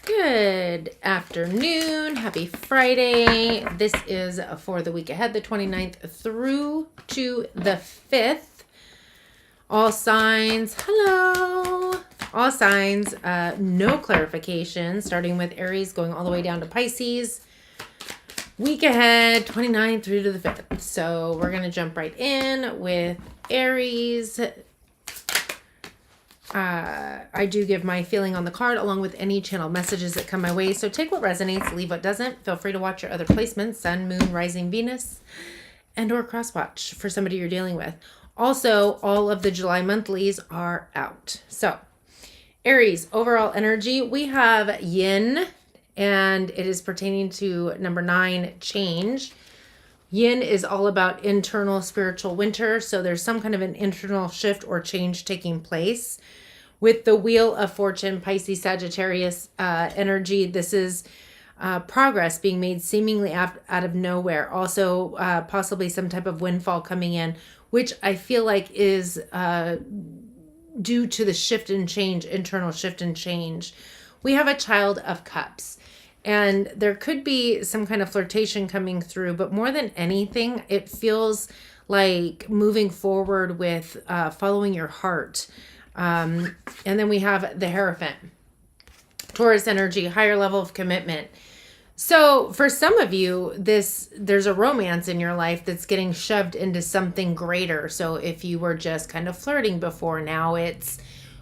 Good afternoon. Happy Friday. This is for the week ahead, the 29th through to the 5th. All signs, hello. All signs, no clarification, starting with Aries, going all the way down to Pisces. Week ahead, 29th through to the 5th. So we're going to jump right in with Aries. I do give my feeling on the card along with any channel messages that come my way. So take what resonates, leave what doesn't. Feel free to watch your other placements, Sun, Moon, Rising, Venus, and or cross watch for somebody you're dealing with. Also, all of the July monthlies are out. So Aries, overall energy, we have Yin, and it is pertaining to number 9, change. Yin is all about internal spiritual winter. So there's some kind of an internal shift or change taking place. With the Wheel of Fortune, Pisces, Sagittarius energy, this is progress being made seemingly out of nowhere. Also, possibly some type of windfall coming in, which I feel like is due to the shift and change, internal shift and change. We have a Child of Cups. And there could be some kind of flirtation coming through, but more than anything, it feels like moving forward with following your heart. And then we have the Hierophant. Taurus energy, higher level of commitment. So for some of you, there's a romance in your life that's getting shoved into something greater. So if you were just kind of flirting before, now it's,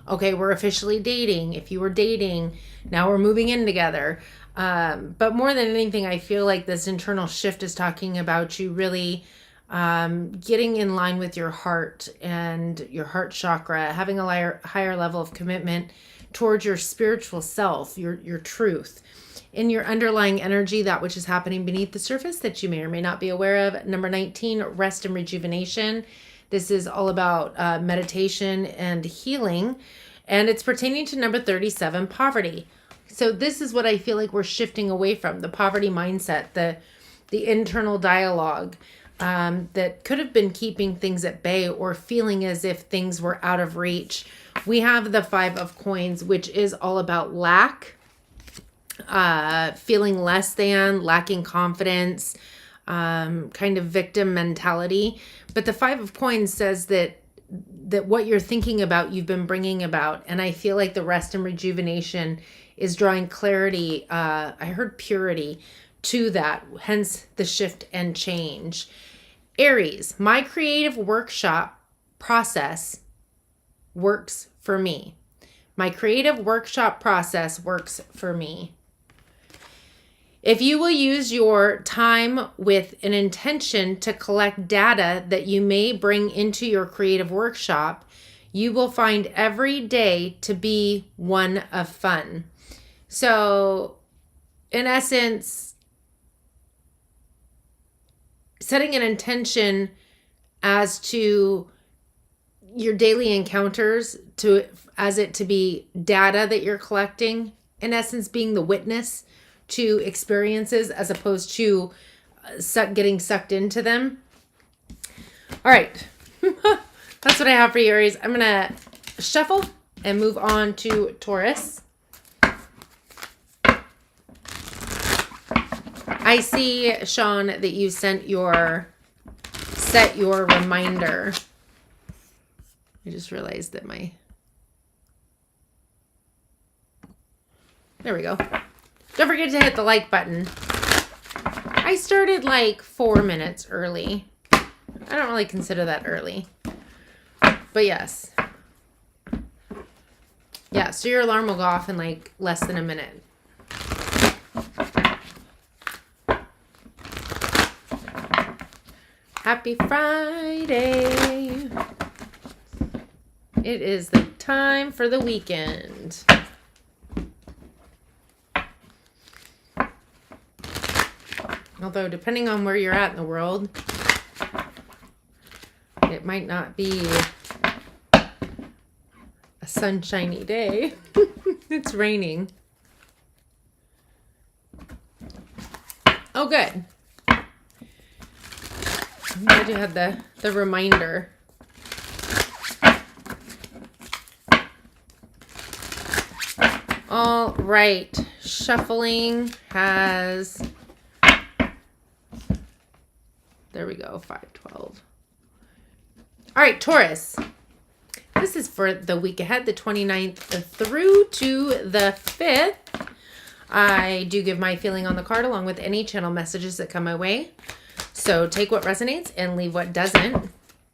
okay, we're officially dating. If you were dating, now we're moving in together. But more than anything, I feel like this internal shift is talking about you really getting in line with your heart and your heart chakra, having a higher level of commitment towards your spiritual self, your truth. In your underlying energy, that which is happening beneath the surface that you may or may not be aware of. Number 19, rest and rejuvenation. This is all about meditation and healing. And it's pertaining to number 37, poverty. So this is what I feel like we're shifting away from, the poverty mindset, the internal dialogue that could have been keeping things at bay or feeling as if things were out of reach. We have the 5 of Coins, which is all about lack, feeling less than, lacking confidence, kind of victim mentality. But the 5 of Coins says that what you're thinking about, you've been bringing about. And I feel like the rest and rejuvenation is drawing clarity. I heard purity to that, hence the shift and change. Aries, my creative workshop process works for me. My creative workshop process works for me. If you will use your time with an intention to collect data that you may bring into your creative workshop, you will find every day to be one of fun. So, in essence, setting an intention as to your daily encounters as it to be data that you're collecting, in essence, being the witness to experiences as opposed to getting sucked into them. All right. That's what I have for you, Aries. I'm going to shuffle and move on to Taurus. I see, Sean, that you set your reminder. I just realized that there we go. Don't forget to hit the like button. I started like 4 minutes early. I don't really consider that early. But yes. Yeah, so your alarm will go off in like less than a minute. Happy Friday. It is the time for the weekend. Although, depending on where you're at in the world, it might not be a sunshiny day. It's raining. Oh, good. I'm glad you had the reminder. All right, shuffling has, there we go, 5, 12. All right, Taurus. This is for the week ahead, the 29th through to the 5th. I do give my feeling on the card along with any channel messages that come my way. So take what resonates and leave what doesn't.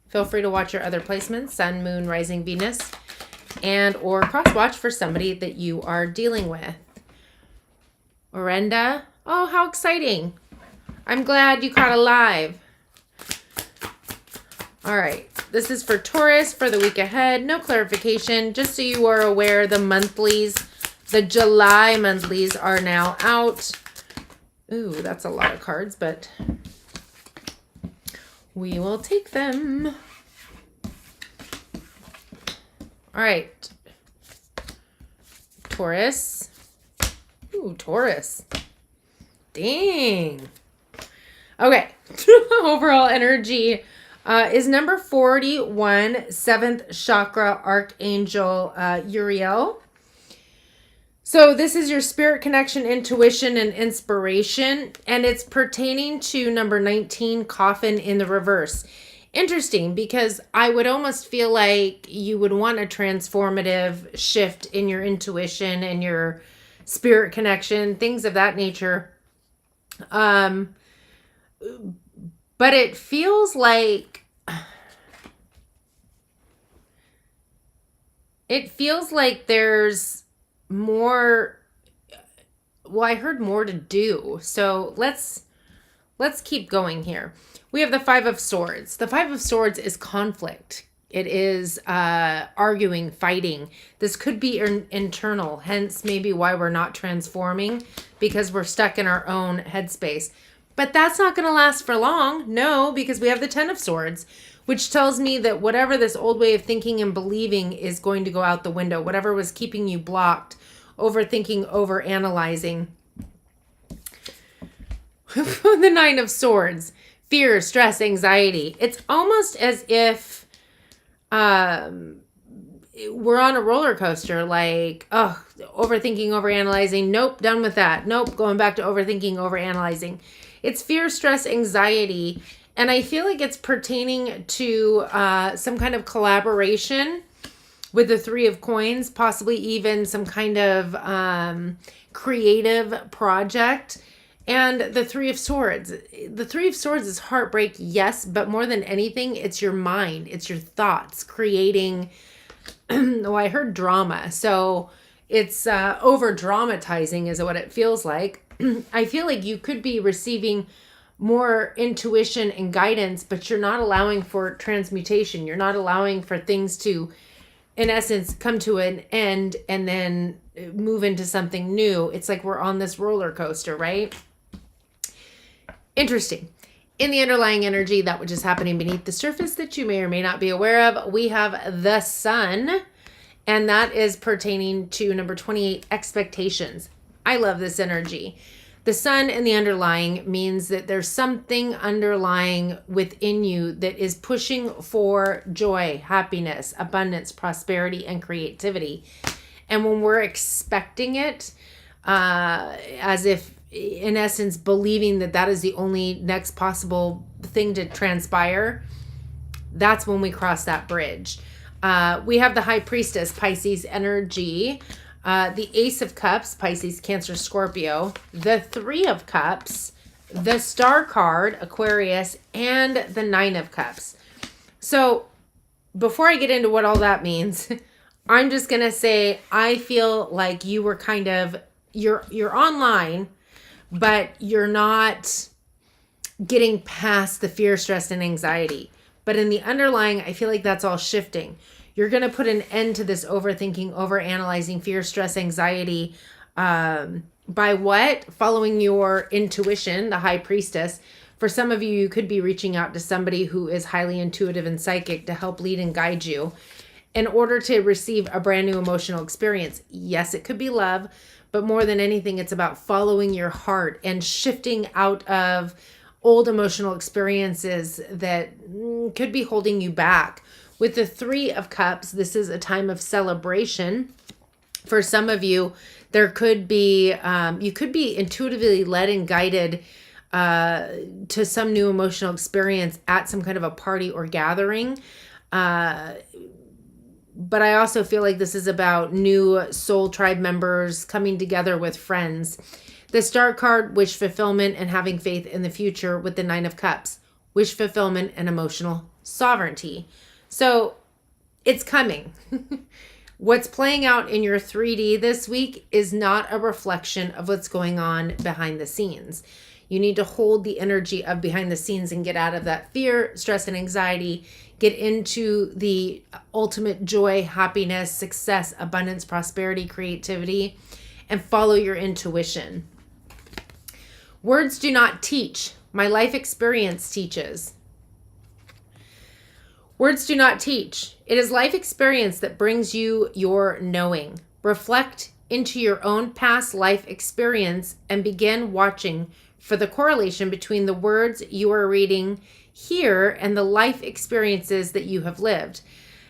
Feel free to watch your other placements, Sun, Moon, Rising, Venus, and or cross watch for somebody that you are dealing with. Orenda. Oh, how exciting. I'm glad you caught a live. All right. This is for Taurus for the week ahead. No clarification. Just so you are aware, the monthlies, the July monthlies are now out. Ooh, that's a lot of cards, but we will take them. All right. Taurus. Ooh, Taurus. Dang. Okay. Overall energy is number 41, 7th chakra, Archangel Uriel. So this is your spirit connection, intuition, and inspiration, and it's pertaining to number 19, coffin in the reverse. Interesting, because I would almost feel like you would want a transformative shift in your intuition and your spirit connection, things of that nature. But it feels like there's more. Well, I heard more to do. So let's keep going here. We have the 5 of Swords. The 5 of Swords is conflict. It is arguing, fighting. This could be internal, hence maybe why we're not transforming, because we're stuck in our own headspace. But that's not going to last for long. No, because we have the 10 of Swords, which tells me that whatever this old way of thinking and believing is going to go out the window. Whatever was keeping you blocked, overthinking, overanalyzing. The 9 of Swords, fear, stress, anxiety. It's almost as if we're on a roller coaster, like, oh, overthinking, overanalyzing. Nope, done with that. Nope, going back to overthinking, overanalyzing. It's fear, stress, anxiety. And I feel like it's pertaining to some kind of collaboration with the 3 of Coins, possibly even some kind of creative project. And the 3 of Swords. The 3 of Swords is heartbreak, yes, but more than anything, it's your mind. It's your thoughts creating, oh, I heard drama. So it's over-dramatizing is what it feels like. I feel like you could be receiving more intuition and guidance, but you're not allowing for transmutation. You're not allowing for things to, in essence, come to an end and then move into something new. It's like we're on this roller coaster, right? Interesting. In the underlying energy, that which is happening beneath the surface that you may or may not be aware of, we have the Sun, and that is pertaining to number 28, expectations. I love this energy. The Sun in the underlying means that there's something underlying within you that is pushing for joy, happiness, abundance, prosperity, and creativity. And when we're expecting it, as if, in essence, believing that that is the only next possible thing to transpire, that's when we cross that bridge. We have the High Priestess, Pisces energy. The Ace of Cups, Pisces, Cancer, Scorpio, the 3 of Cups, the Star card, Aquarius, and the 9 of Cups. So before I get into what all that means, I'm just going to say, I feel like you were kind of, you're online, but you're not getting past the fear, stress, and anxiety. But in the underlying, I feel like that's all shifting. You're going to put an end to this overthinking, overanalyzing, fear, stress, anxiety by what? Following your intuition, the High Priestess. For some of you, you could be reaching out to somebody who is highly intuitive and psychic to help lead and guide you in order to receive a brand new emotional experience. Yes, it could be love, but more than anything, it's about following your heart and shifting out of old emotional experiences that could be holding you back. With the 3 of Cups, this is a time of celebration For some of you, there could be, you could be intuitively led and guided to some new emotional experience at some kind of a party or gathering. But I also feel like this is about new soul tribe members coming together with friends. The Star card, wish fulfillment and having faith in the future, with the Nine of Cups, wish fulfillment and emotional sovereignty. So it's coming. What's playing out in your 3D this week is not a reflection of what's going on behind the scenes. You need to hold the energy of behind the scenes and get out of that fear, stress, and anxiety. Get into the ultimate joy, happiness, success, abundance, prosperity, creativity, and follow your intuition. Words do not teach. My life experience teaches. Words do not teach. It is life experience that brings you your knowing. Reflect into your own past life experience and begin watching for the correlation between the words you are reading here and the life experiences that you have lived.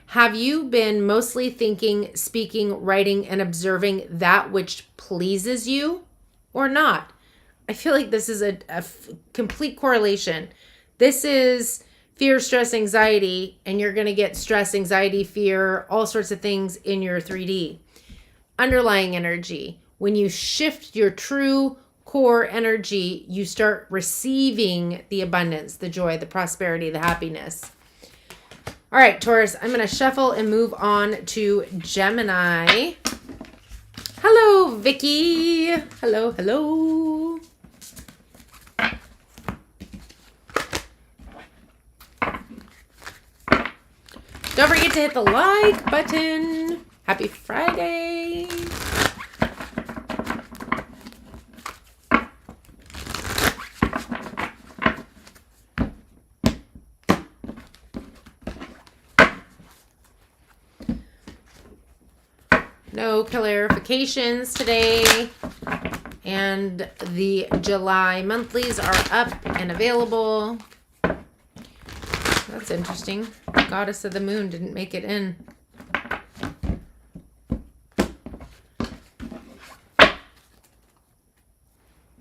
Have you been mostly thinking, speaking, writing, and observing that which pleases you or not? I feel like this is a complete correlation. This is fear, stress, anxiety, and you're going to get stress, anxiety, fear, all sorts of things in your 3D. Underlying energy. When you shift your true core energy, you start receiving the abundance, the joy, the prosperity, the happiness. All right, Taurus, I'm going to shuffle and move on to Gemini. Hello, Vicky. Hello, hello. Don't forget to hit the like button. Happy Friday. No clarifications today. And the July monthlies are up and available. That's interesting. Goddess of the Moon didn't make it in.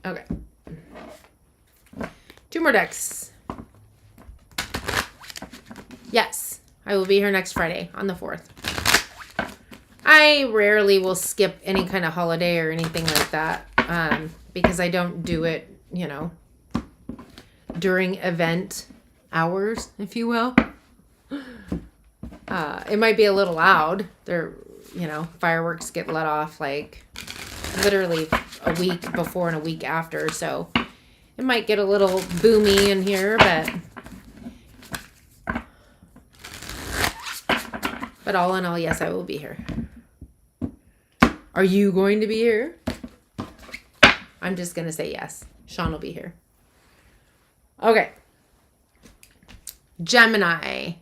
Okay. 2 more decks. Yes, I will be here next Friday on the 4th. I rarely will skip any kind of holiday or anything like that because I don't do it, you know, during event hours, if you will. It might be a little loud. There, you know, fireworks get let off like literally a week before and a week after, so it might get a little boomy in here, but all in all, yes, I will be here. Are you going to be here? I'm just going to say yes. Sean will be here. Okay. Gemini.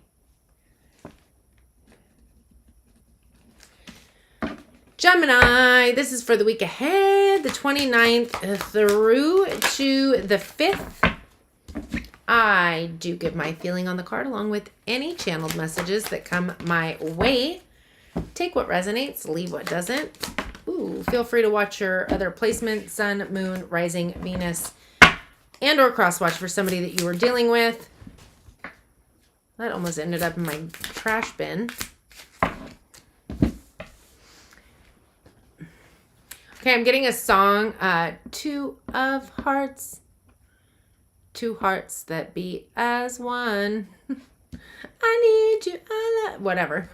Gemini, this is for the week ahead, the 29th through to the 5th. I do give my feeling on the card along with any channeled messages that come my way. Take what resonates, leave what doesn't. Ooh, feel free to watch your other placement, Sun, Moon, Rising, Venus, and or cross watch for somebody that you were dealing with. That almost ended up in my trash bin. Okay, I'm getting a song, 2 of Hearts. 2 hearts that beat as one. I need you, whatever.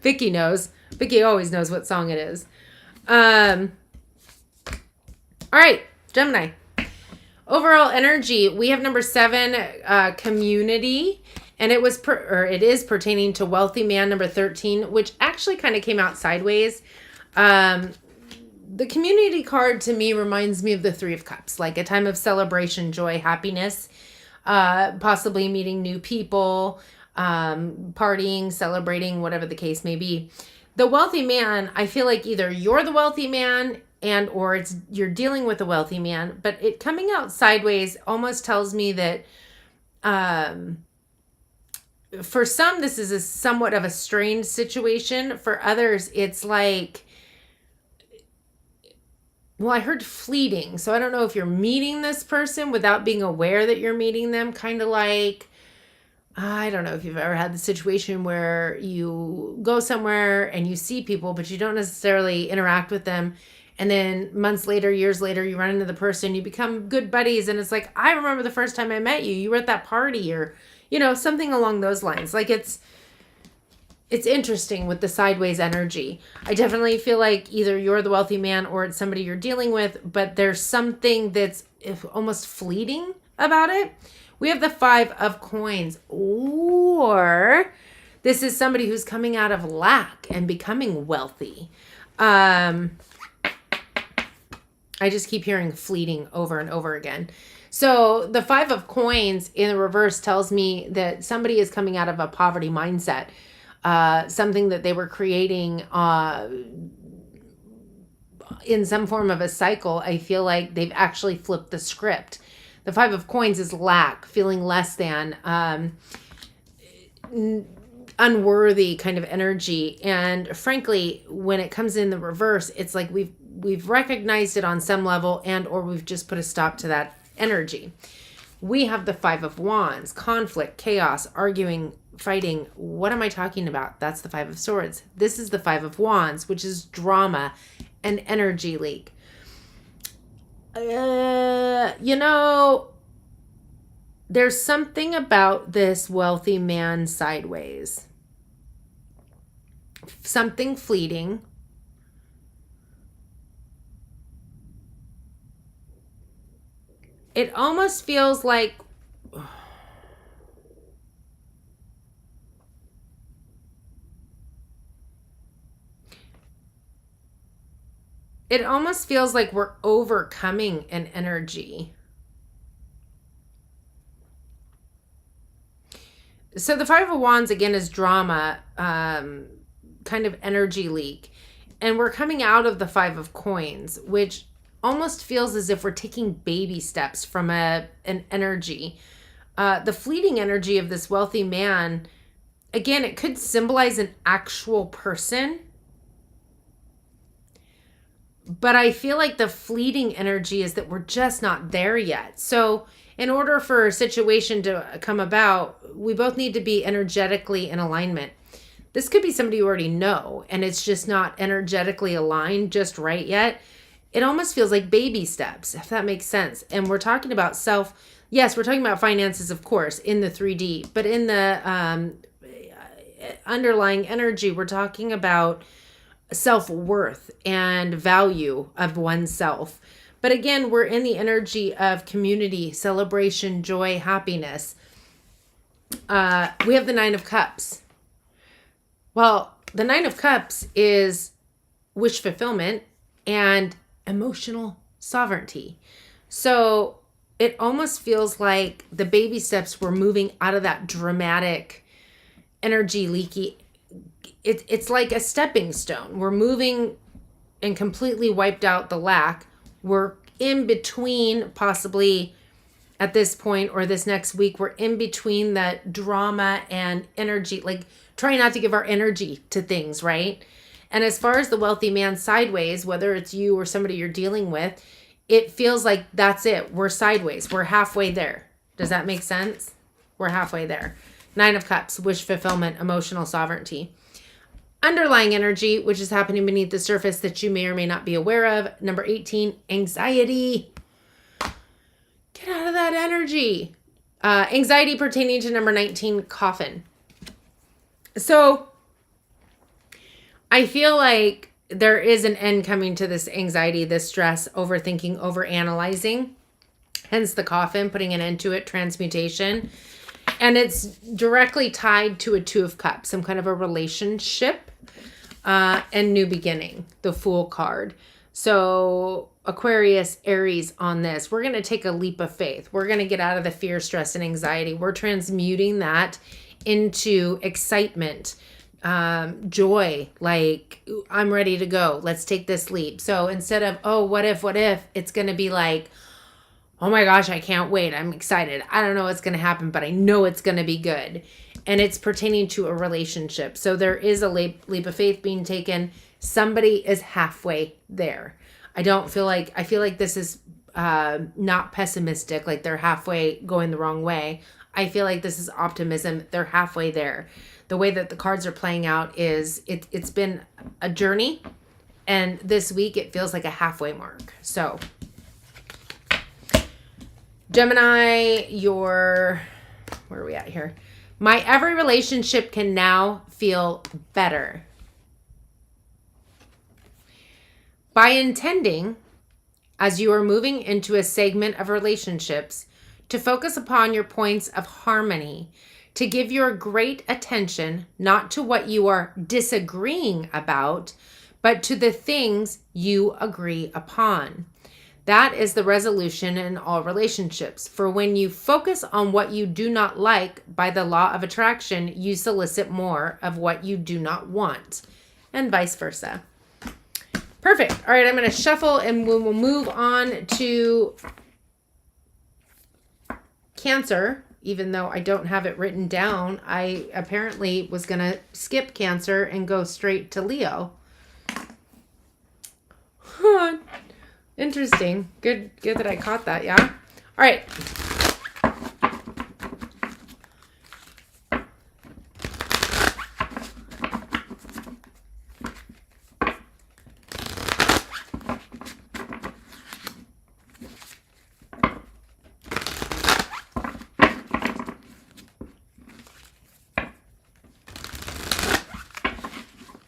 Vicky knows. Vicky always knows what song it is. All right, Gemini. Overall energy, we have number 7, community, and it is pertaining to wealthy man, number 13, which actually kind of came out sideways. The community card to me reminds me of the 3 of Cups, like a time of celebration, joy, happiness, possibly meeting new people, partying, celebrating, whatever the case may be. The wealthy man, I feel like either you're the wealthy man or you're dealing with a wealthy man, but it coming out sideways almost tells me that for some, this is a somewhat of a strained situation. For others, it's like, well, I heard fleeting. So I don't know if you're meeting this person without being aware that you're meeting them. Kind of like, I don't know if you've ever had the situation where you go somewhere and you see people, but you don't necessarily interact with them. And then months later, years later, you run into the person, you become good buddies. And it's like, I remember the first time I met you, you were at that party, or, something along those lines. Like it's interesting with the sideways energy. I definitely feel like either you're the wealthy man or it's somebody you're dealing with, but there's something that's almost fleeting about it. We have the 5 of coins, or this is somebody who's coming out of lack and becoming wealthy. I just keep hearing fleeting over and over again. So the 5 of coins in the reverse tells me that somebody is coming out of a poverty mindset. Something that they were creating in some form of a cycle. I feel like they've actually flipped the script. The 5 of coins is lack, feeling less than, unworthy kind of energy. And frankly, when it comes in the reverse, it's like we've recognized it on some level, and or we've just put a stop to that energy. We have the 5 of wands, conflict, chaos, arguing, fighting. What am I talking about? That's the 5 of swords. This is the 5 of wands, which is drama and energy leak. There's something about this wealthy man sideways. Something fleeting. It almost feels like we're overcoming an energy. So the 5 of wands again is drama, kind of energy leak. And we're coming out of the 5 of coins, which almost feels as if we're taking baby steps from an energy. The fleeting energy of this wealthy man, again, it could symbolize an actual person. But I feel like the fleeting energy is that we're just not there yet. So in order for a situation to come about, we both need to be energetically in alignment. This could be somebody you already know, and it's just not energetically aligned just right yet. It almost feels like baby steps, if that makes sense. And we're talking about yes, we're talking about finances, of course, in the 3D, but in the underlying energy, we're talking about self-worth and value of oneself. But again, we're in the energy of community, celebration, joy, happiness. We have the 9 of cups. Well, the 9 of cups is wish fulfillment and emotional sovereignty. So it almost feels like the baby steps, we're moving out of that dramatic, energy leaky. It's like a stepping stone. We're moving and completely wiped out the lack. We're in between, possibly at this point or this next week, we're in between that drama and energy, like trying not to give our energy to things, right? And as far as the wealthy man sideways, whether it's you or somebody you're dealing with, it feels like that's it. We're sideways. We're halfway there. Does that make sense? We're halfway there. 9 of cups, wish fulfillment, emotional sovereignty. Underlying energy, which is happening beneath the surface that you may or may not be aware of. Number 18, anxiety. Get out of that energy. Anxiety pertaining to number 19, coffin. So I feel like there is an end coming to this anxiety, this stress, overthinking, overanalyzing. Hence the coffin, putting an end to it, transmutation. And it's directly tied to a 2 of cups, some kind of a relationship and new beginning, the Fool card. So Aquarius, Aries on this, we're going to take a leap of faith. We're going to get out of the fear, stress, and anxiety. We're transmuting that into excitement, joy, like I'm ready to go. Let's take this leap. So instead of, oh, what if, it's going to be like, oh my gosh, I can't wait. I'm excited. I don't know what's going to happen, but I know it's going to be good. and it's pertaining to a relationship. So there is a leap of faith being taken. Somebody is halfway there. I feel like this is not pessimistic, like they're halfway going the wrong way. I feel like this is optimism. They're halfway there. The way that the cards are playing out is it's been a journey, and this week it feels like a halfway mark. So Gemini, where are we at here? My every relationship can now feel better. By intending, as you are moving into a segment of relationships, to focus upon your points of harmony, to give your great attention not to what you are disagreeing about, but to the things you agree upon. That is the resolution in all relationships. For when you focus on what you do not like, by the law of attraction, you solicit more of what you do not want, and vice versa. Perfect. All right, I'm going to shuffle and we will move on to Cancer. Even though I don't have it written down, I apparently was going to skip Cancer and go straight to Leo. Huh. Interesting. Good that I caught that, yeah? All right.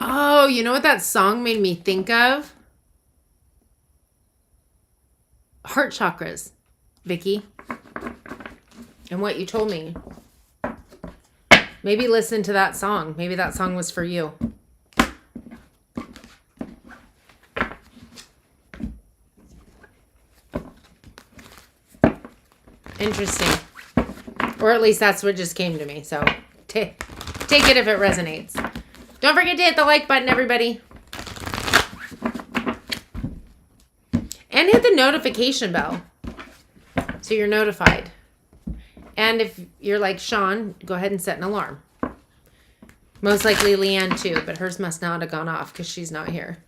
Oh, you know what that song made me think of? Heart chakras, Vicky. And what you told me. Maybe listen to that song. Maybe that song was for you. Interesting. Or at least that's what just came to me. So take it if it resonates. Don't forget to hit the like button, everybody. And hit the notification bell so you're notified. And if you're like Sean, go ahead and set an alarm. Most likely Leanne too, but hers must not have gone off because she's not here.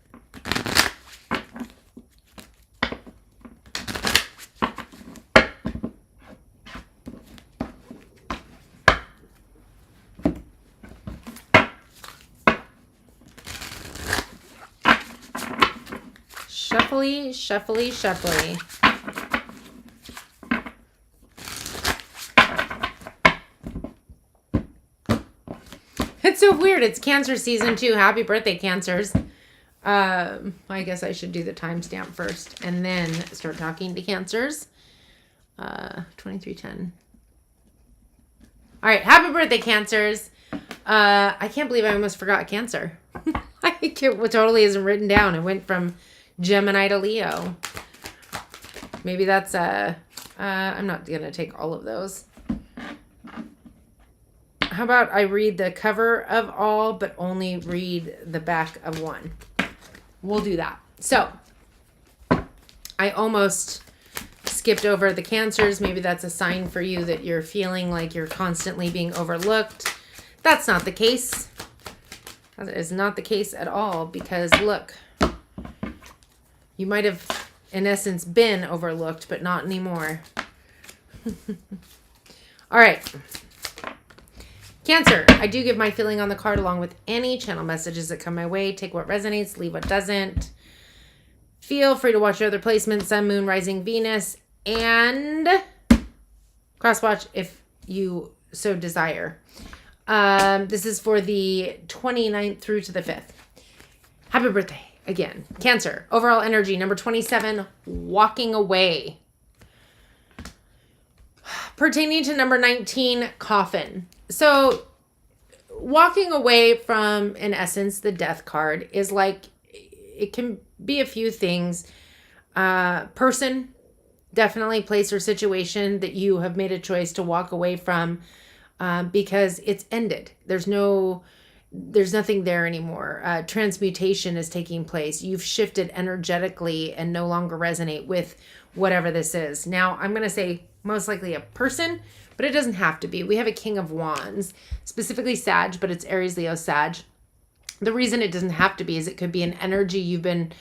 Shuffly. It's so weird. It's Cancer season 2. Happy birthday, Cancers. I guess I should do the timestamp first and then start talking to Cancers. 2310. All right. Happy birthday, Cancers. I can't believe I almost forgot Cancer. It totally isn't written down. It went from Gemini to Leo. Maybe that's I'm not going to take all of those. How about I read the cover of all, but only read the back of one? We'll do that. So, I almost skipped over the Cancers. Maybe that's a sign for you that you're feeling like you're constantly being overlooked. That's not the case. That is not the case at all, because look, you might have, in essence, been overlooked, but not anymore. All right. Cancer, I do give my feeling on the card along with any channel messages that come my way. Take what resonates, leave what doesn't. Feel free to watch your other placements, Sun, Moon, Rising, Venus, and cross-watch if you so desire. This is for the 29th through to the 5th. Happy birthday again. Cancer, overall energy, number 27, walking away. Pertaining to number 19, coffin. So walking away from, in essence, the death card is like, it can be a few things. Person, definitely place or situation that you have made a choice to walk away from because it's ended. There's nothing there anymore. Transmutation is taking place. You've shifted energetically and no longer resonate with whatever this is. Now, I'm going to say most likely a person, but it doesn't have to be. We have a King of Wands, specifically Sag, but it's Aries, Leo, Sag. The reason it doesn't have to be is it could be an energy you've been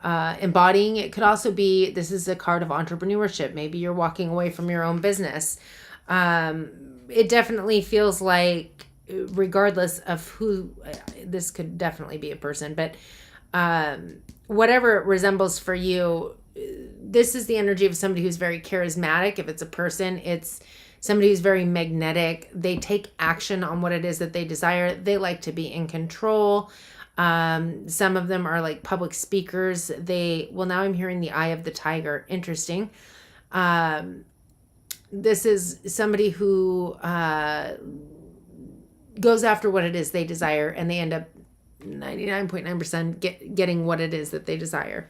embodying. It could also be, this is a card of entrepreneurship. Maybe you're walking away from your own business. It definitely feels like, regardless of who, this could definitely be a person, but whatever it resembles for you, this is the energy of somebody who's very charismatic. If it's a person, it's somebody who's very magnetic. They take action on what it is that they desire. They like to be in control. Some of them are like public speakers. Well, now I'm hearing the eye of the tiger. Interesting. This is somebody who goes after what it is they desire, and they end up 99.9% getting what it is that they desire.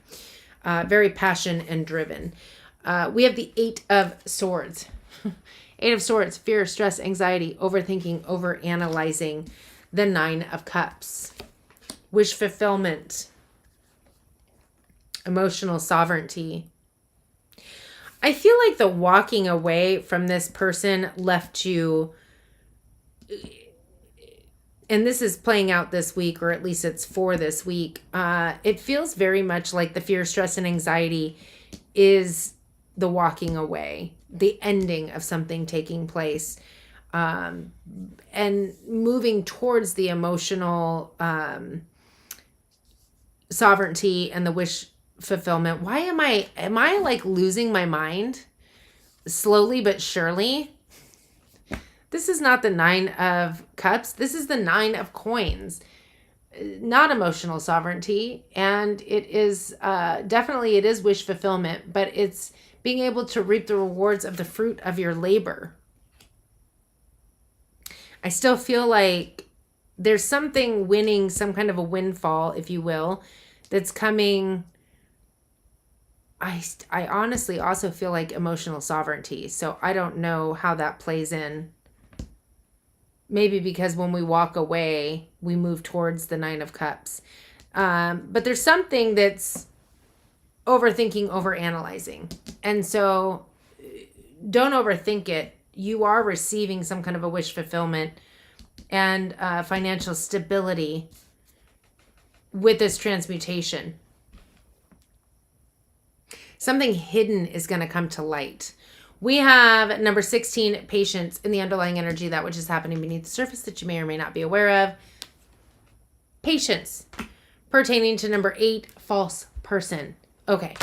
Very passion and driven. We have the Eight of Swords. Eight of Swords, fear, stress, anxiety, overthinking, overanalyzing. The Nine of Cups, wish fulfillment, emotional sovereignty. I feel like the walking away from this person left you, and this is playing out this week, or at least it's for this week. It feels very much like the fear, stress, and anxiety is the walking away, the ending of something taking place, and moving towards the emotional sovereignty and the wish fulfillment. Why am I like losing my mind slowly but surely? This is not the Nine of Cups. This is the Nine of Coins. Not emotional sovereignty. And it is definitely, it is wish fulfillment, but it's being able to reap the rewards of the fruit of your labor. I still feel like there's something winning, some kind of a windfall, if you will, that's coming. I honestly also feel like emotional sovereignty. So I don't know how that plays in. Maybe because when we walk away, we move towards the Nine of Cups. But there's something that's overthinking, overanalyzing. And so don't overthink it. You are receiving some kind of a wish fulfillment and financial stability with this transmutation. Something hidden is going to come to light. We have number 16, patience, in the underlying energy, that which is happening beneath the surface that you may or may not be aware of. Patience, pertaining to number 8, false person. Okay.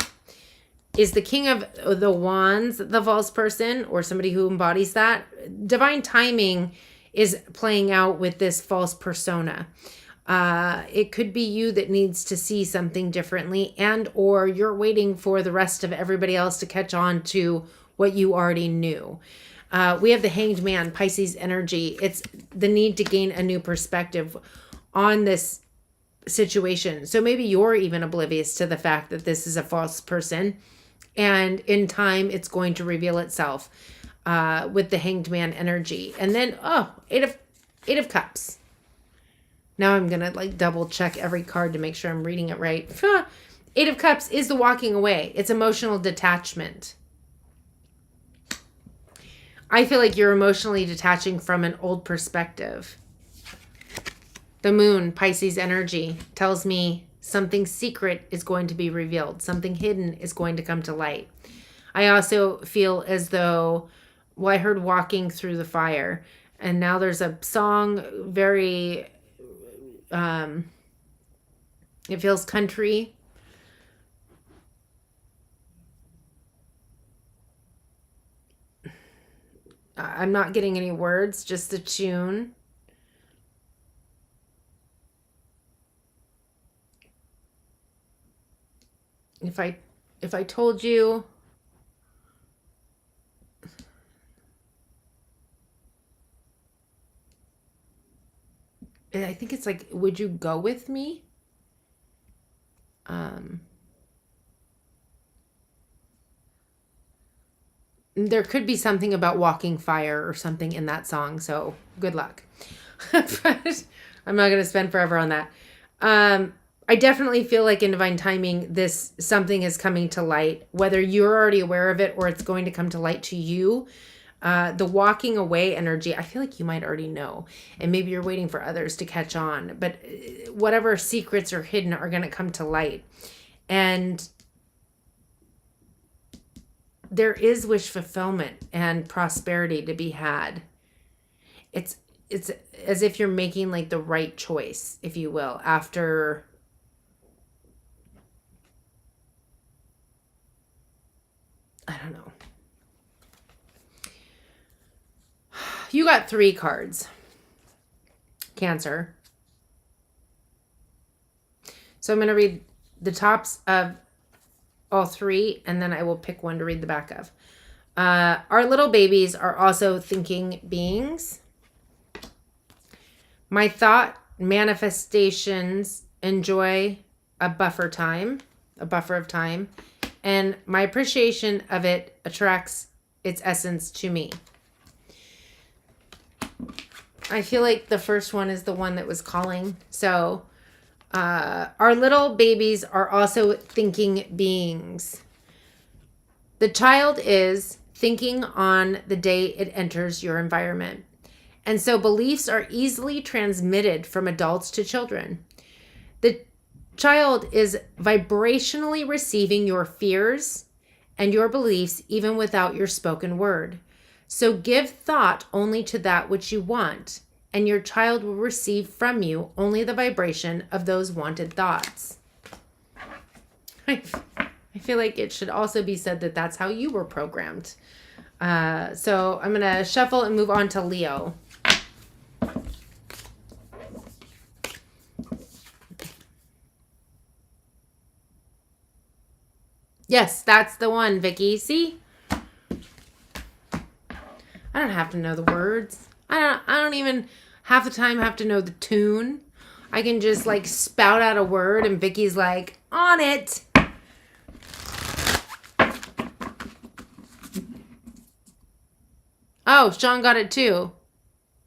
Is the King of the Wands the false person, or somebody who embodies that? Divine timing is playing out with this false persona. It could be you that needs to see something differently, and or you're waiting for the rest of everybody else to catch on to what you already knew. We have the Hanged Man, Pisces energy. It's the need to gain a new perspective on this situation. So maybe you're even oblivious to the fact that this is a false person, and in time it's going to reveal itself with the Hanged Man energy. And then Eight of Cups. Now I'm gonna like double check every card to make sure I'm reading it right. Eight of Cups is the walking away. It's emotional detachment. I feel like you're emotionally detaching from an old perspective. The Moon, Pisces energy, tells me something secret is going to be revealed. Something hidden is going to come to light. I also feel as though, I heard walking through the fire. And now there's a song, very, it feels country. I'm not getting any words, just the tune. If I told you, I think it's like, would you go with me? There could be something about walking fire or something in that song, so good luck. But I'm not going to spend forever on that. I definitely feel like in divine timing, something is coming to light, whether you're already aware of it or it's going to come to light to you. The walking away energy, I feel like you might already know, and maybe you're waiting for others to catch on, but whatever secrets are hidden are going to come to light. And there is wish fulfillment and prosperity to be had. It's as if you're making like the right choice, if you will, after I don't know. You got 3 cards. Cancer. So I'm going to read the tops of all 3, and then I will pick one to read the back of. Our little babies are also thinking beings. My thought manifestations enjoy a buffer of time, and my appreciation of it attracts its essence to me. I feel like the first one is the one that was calling. So, our little babies are also thinking beings. The child is thinking on the day it enters your environment. And so beliefs are easily transmitted from adults to children. The child is vibrationally receiving your fears and your beliefs even without your spoken word. So give thought only to that which you want, and your child will receive from you only the vibration of those wanted thoughts. I feel like it should also be said that that's how you were programmed. So I'm going to shuffle and move on to Leo. Yes, that's the one, Vicky. See? I don't have to know the words. I don't even half the time have to know the tune. I can just like spout out a word and Vicky's like, on it. Oh, Sean got it too.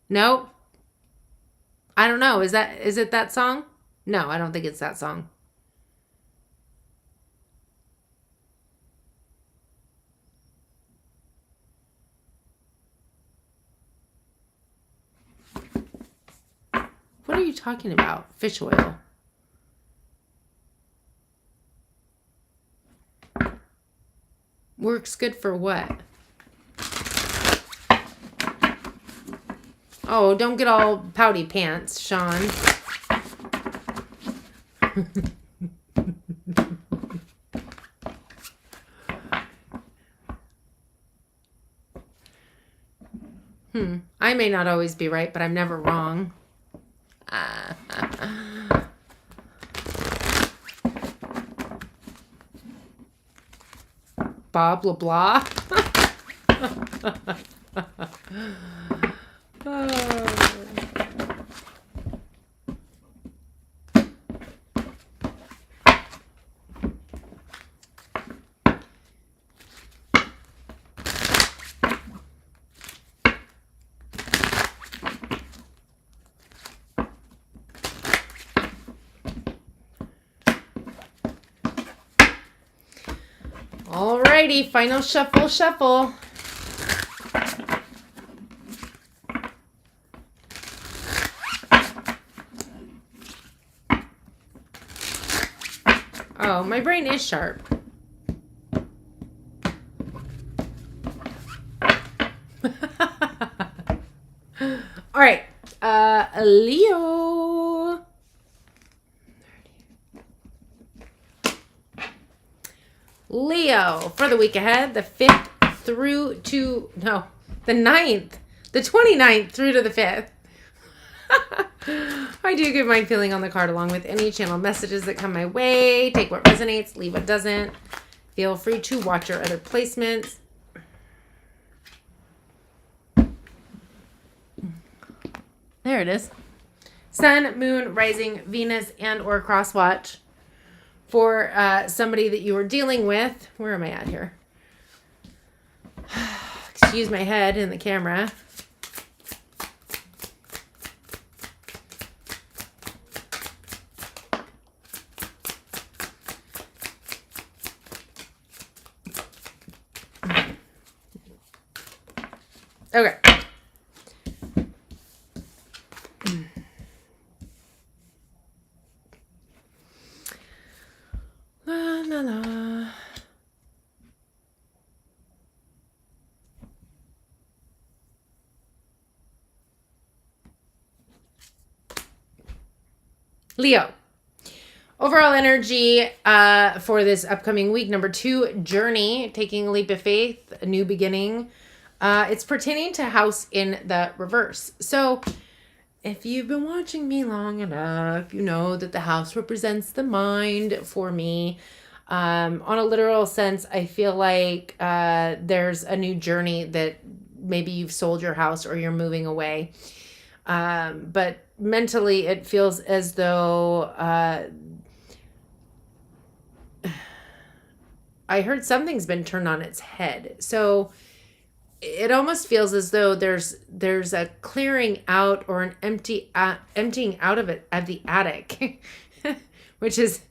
Nope. I don't know. Is it that song? No, I don't think it's that song. What are you talking about? Fish oil. Works good for what? Oh, don't get all pouty pants, Sean. I may not always be right, but I'm never wrong. Blah, blah, blah. Alrighty, final shuffle. Oh, my brain is sharp. All right, Leo. Leo, for the week ahead, the 5th through to, no, the 9th, the 29th through to the 5th. I do give my feeling on the card along with any channel messages that come my way. Take what resonates, leave what doesn't. Feel free to watch your other placements. There it is. Sun, Moon, Rising, Venus, and or cross watch. For somebody that you are dealing with. Where am I at here? Excuse my head in the camera. Okay. La, la, la. Leo. Overall energy for this upcoming week. Number 2, journey, taking a leap of faith, a new beginning. It's pertaining to house in the reverse. So if you've been watching me long enough, you know that the house represents the mind for me. On a literal sense, I feel like there's a new journey that maybe you've sold your house or you're moving away. But mentally, it feels as though I heard something's been turned on its head. So it almost feels as though there's a clearing out or an emptying out of the attic, which is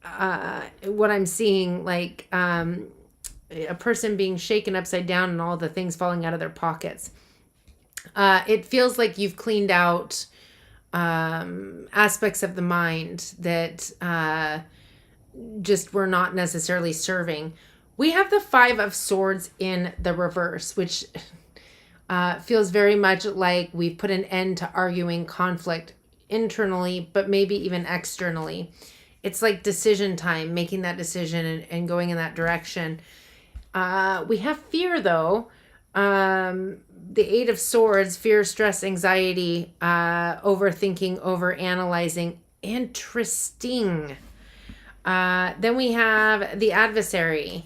what I'm seeing, like a person being shaken upside down and all the things falling out of their pockets. It feels like you've cleaned out aspects of the mind that just were not necessarily serving. We have the 5 of Swords in the reverse, which feels very much like we've put an end to arguing, conflict internally, but maybe even externally. It's like decision time, making that decision and going in that direction. We have fear, though. The 8 of Swords, fear, stress, anxiety, overthinking, overanalyzing. Interesting. Then we have the adversary.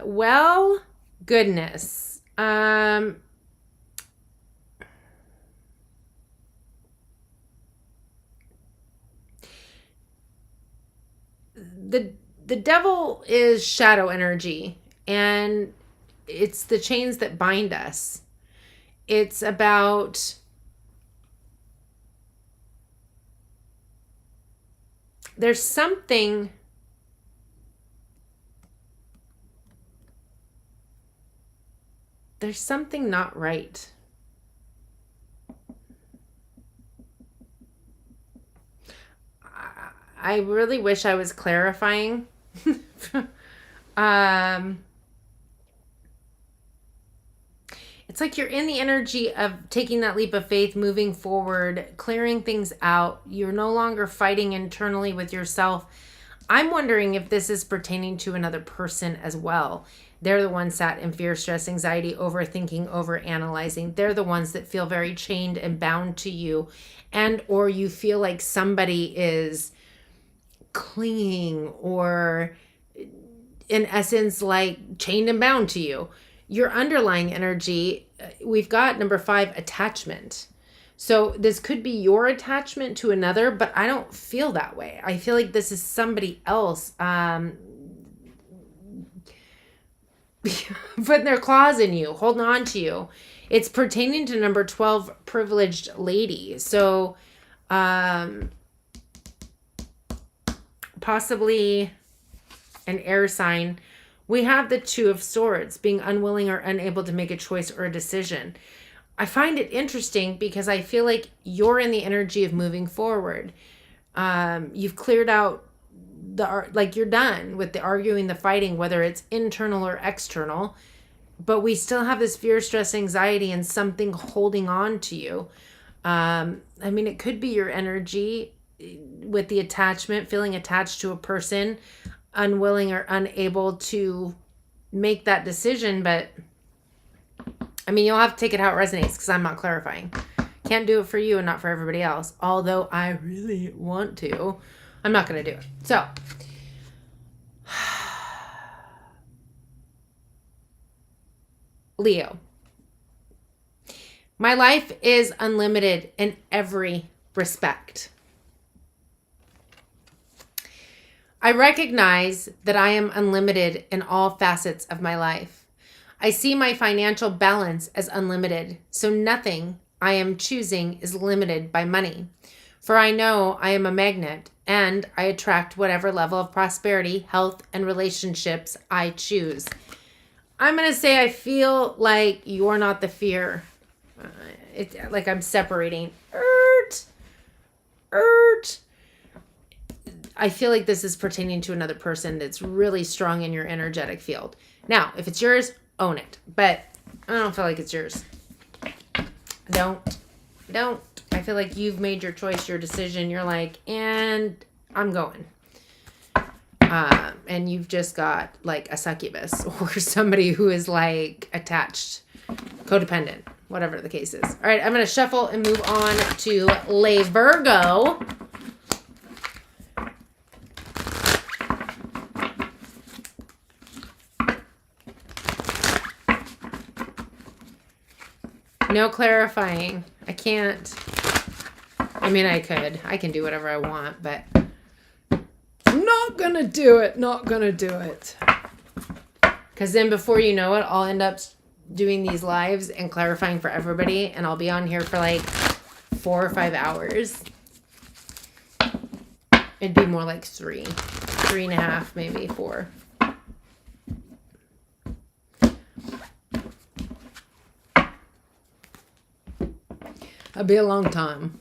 Well, goodness. The devil is shadow energy, and it's the chains that bind us. It's about there's something not right. I really wish I was clarifying. It's like you're in the energy of taking that leap of faith, moving forward, clearing things out. You're no longer fighting internally with yourself. I'm wondering if this is pertaining to another person as well. They're the ones sat in fear, stress, anxiety, overthinking, overanalyzing. They're the ones that feel very chained and bound to you, and or you feel like somebody is clinging or in essence like chained and bound to you. Your underlying energy, we've got number 5, attachment. So this could be your attachment to another, but I don't feel that way. I feel like this is somebody else putting their claws in you, holding on to you. It's pertaining to number 12, privileged lady. So possibly an air sign. We have the 2 of Swords, being unwilling or unable to make a choice or a decision. I find it interesting because I feel like you're in the energy of moving forward. You've cleared out like you're done with the arguing, the fighting, whether it's internal or external. But we still have this fear, stress, anxiety, and something holding on to you. I mean, it could be your energy with the attachment, feeling attached to a person, unwilling or unable to make that decision. But I mean, you'll have to take it how it resonates because I'm not clarifying. Can't do it for you and not for everybody else. Although I really want to, I'm not going to do it. So Leo, my life is unlimited in every respect. I recognize that I am unlimited in all facets of my life. I see my financial balance as unlimited, so nothing I am choosing is limited by money. For I know I am a magnet and I attract whatever level of prosperity, health, and relationships I choose. I'm going to say I feel like you're not the fear. It's like I'm separating. I feel like this is pertaining to another person that's really strong in your energetic field. Now, if it's yours, own it. But I don't feel like it's yours. Don't. I feel like you've made your choice, your decision. You're like, and I'm going. And you've just got like a succubus or somebody who is like attached, codependent, whatever the case is. All right, I'm going to shuffle and move on to lay Virgo. No clarifying. I can't. I mean, I could. I can do whatever I want, but I'm not going to do it. Not going to do it. Because then before you know it, I'll end up doing these lives and clarifying for everybody. And I'll be on here for like 4 or 5 hours. It'd be more like 3.5, maybe 4. That'd be a long time.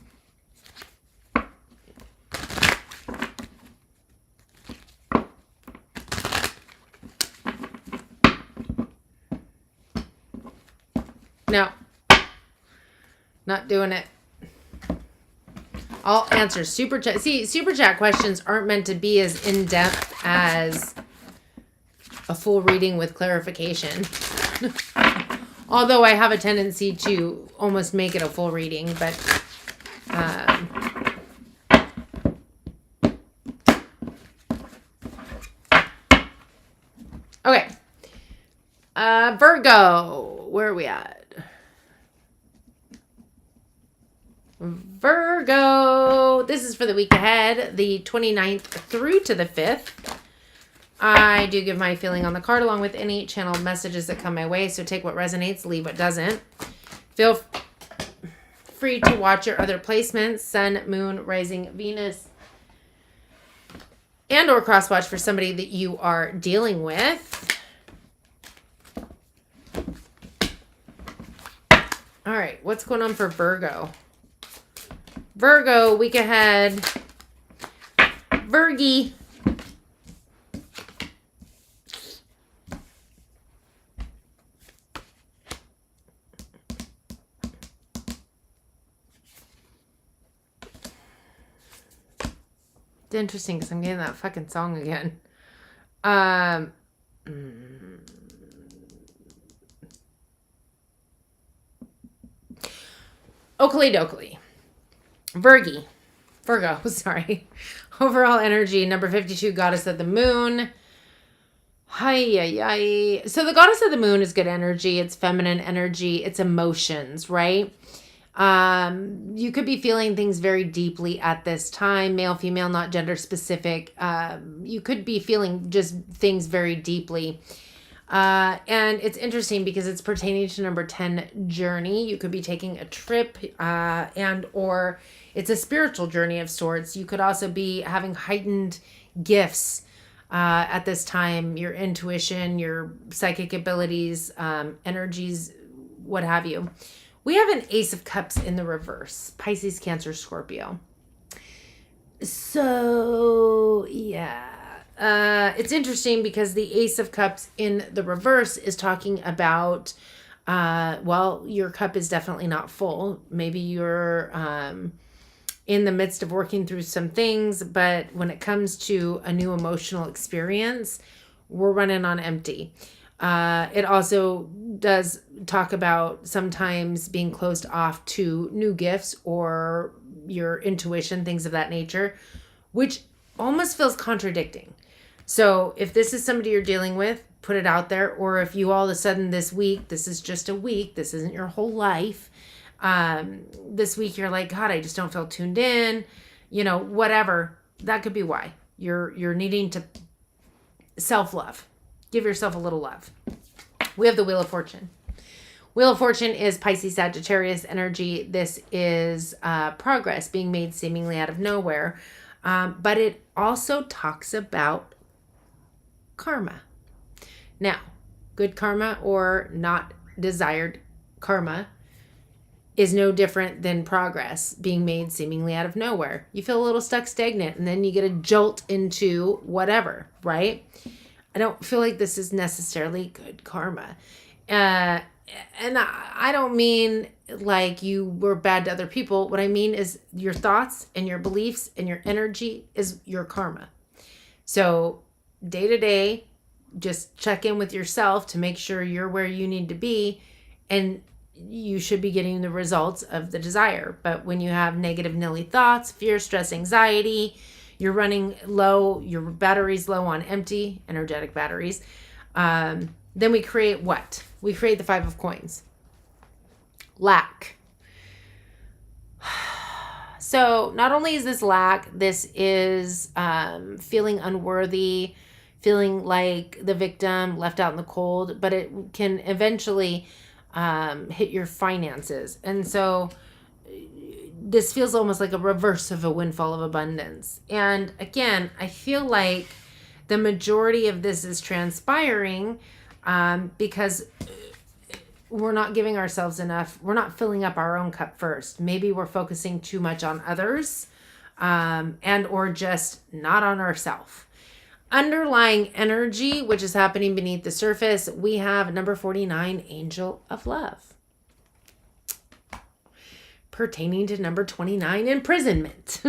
No. Not doing it. I'll answer super chat. See, super chat questions aren't meant to be as in-depth as a full reading with clarification. Although I have a tendency to almost make it a full reading, but okay. Virgo, where are we at? Virgo, this is for the week ahead, the 29th through to the 5th. I do give my feeling on the card along with any channeled messages that come my way. So take what resonates, leave what doesn't. Feel free to watch your other placements, Sun, Moon, Rising, Venus, and or cross watch for somebody that you are dealing with. All right, what's going on for Virgo? Virgo, week ahead. Virgie. It's interesting because I'm getting that fucking song again. Oakley dokley. Virgo, sorry. Overall energy, number 52, goddess of the moon. Hi. So the goddess of the moon is good energy. It's feminine energy. It's emotions, right? You could be feeling things very deeply at this time, male, female, not gender specific. You could be feeling just things very deeply. And it's interesting because it's pertaining to number 10 journey. You could be taking a trip, and or it's a spiritual journey of sorts. You could also be having heightened gifts, at this time, your intuition, your psychic abilities, energies, what have you. We have an Ace of Cups in the reverse. Pisces, Cancer, Scorpio. So, yeah. It's interesting because the Ace of Cups in the reverse is talking about, well, your cup is definitely not full. Maybe you're in the midst of working through some things, but when it comes to a new emotional experience, we're running on empty. It also does talk about sometimes being closed off to new gifts or your intuition, things of that nature, which almost feels contradicting. So if this is somebody you're dealing with, put it out there. Or if you all of a sudden this week, this is just a week, this isn't your whole life. This week you're like, God, I just don't feel tuned in, whatever. That could be why you're needing to self-love. Give yourself a little love. We have the Wheel of Fortune. Wheel of Fortune is Pisces, Sagittarius energy. This is progress being made seemingly out of nowhere. But it also talks about karma. Now, good karma or not desired karma is no different than progress being made seemingly out of nowhere. You feel a little stuck, stagnant, and then you get a jolt into whatever, right? I don't feel like this is necessarily good karma. And I don't mean like you were bad to other people. What I mean is your thoughts and your beliefs and your energy is your karma. So day to day, just check in with yourself to make sure you're where you need to be, and you should be getting the results of the desire. But when you have negative nilly thoughts, fear, stress, anxiety, you're running low, your battery's low on empty, energetic batteries, then we create what? We create the 5 of coins. Lack. So not only is this lack, this is feeling unworthy, feeling like the victim left out in the cold, but it can eventually hit your finances. And so this feels almost like a reverse of a windfall of abundance. And again, I feel like the majority of this is transpiring because we're not giving ourselves enough. We're not filling up our own cup first. Maybe we're focusing too much on others and or just not on ourselves. Underlying energy, which is happening beneath the surface, we have number 49, Angel of Love. Pertaining to number 29, imprisonment.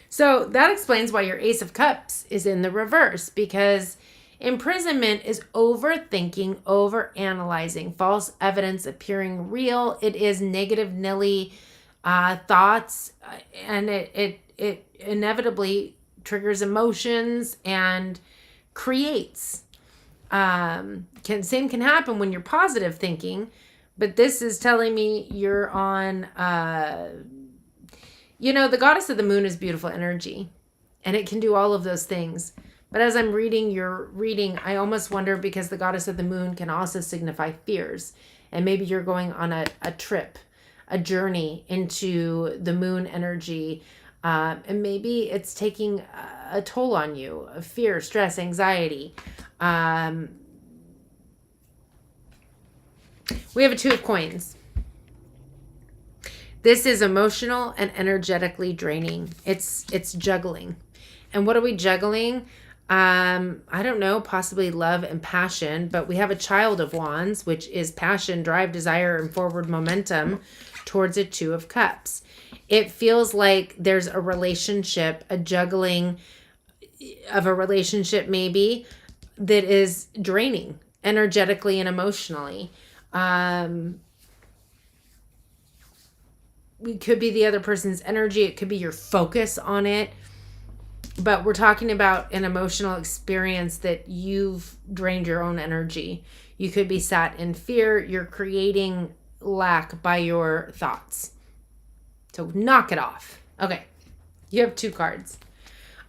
So that explains why your Ace of Cups is in the reverse, because imprisonment is overthinking, overanalyzing, false evidence appearing real. It is negative nilly thoughts, and it inevitably triggers emotions and creates. Same can happen when you're positive thinking, but this is telling me you're on, the goddess of the moon is beautiful energy, and it can do all of those things. But as I'm reading your reading, I almost wonder, because the goddess of the moon can also signify fears, and maybe you're going on a trip, a journey into the moon energy. And maybe it's taking a toll on you, of fear, stress, anxiety. We have a 2 of coins. This is emotional and energetically draining. It's juggling. And what are we juggling? I don't know, possibly love and passion, but we have a Child of Wands, which is passion, drive, desire, and forward momentum towards a 2 of Cups. It feels like there's a relationship, a juggling of a relationship maybe, that is draining energetically and emotionally. It could be the other person's energy. It could be your focus on it. But we're talking about an emotional experience that you've drained your own energy. You could be sat in fear. You're creating lack by your thoughts. So knock it off. Okay, you have 2 cards.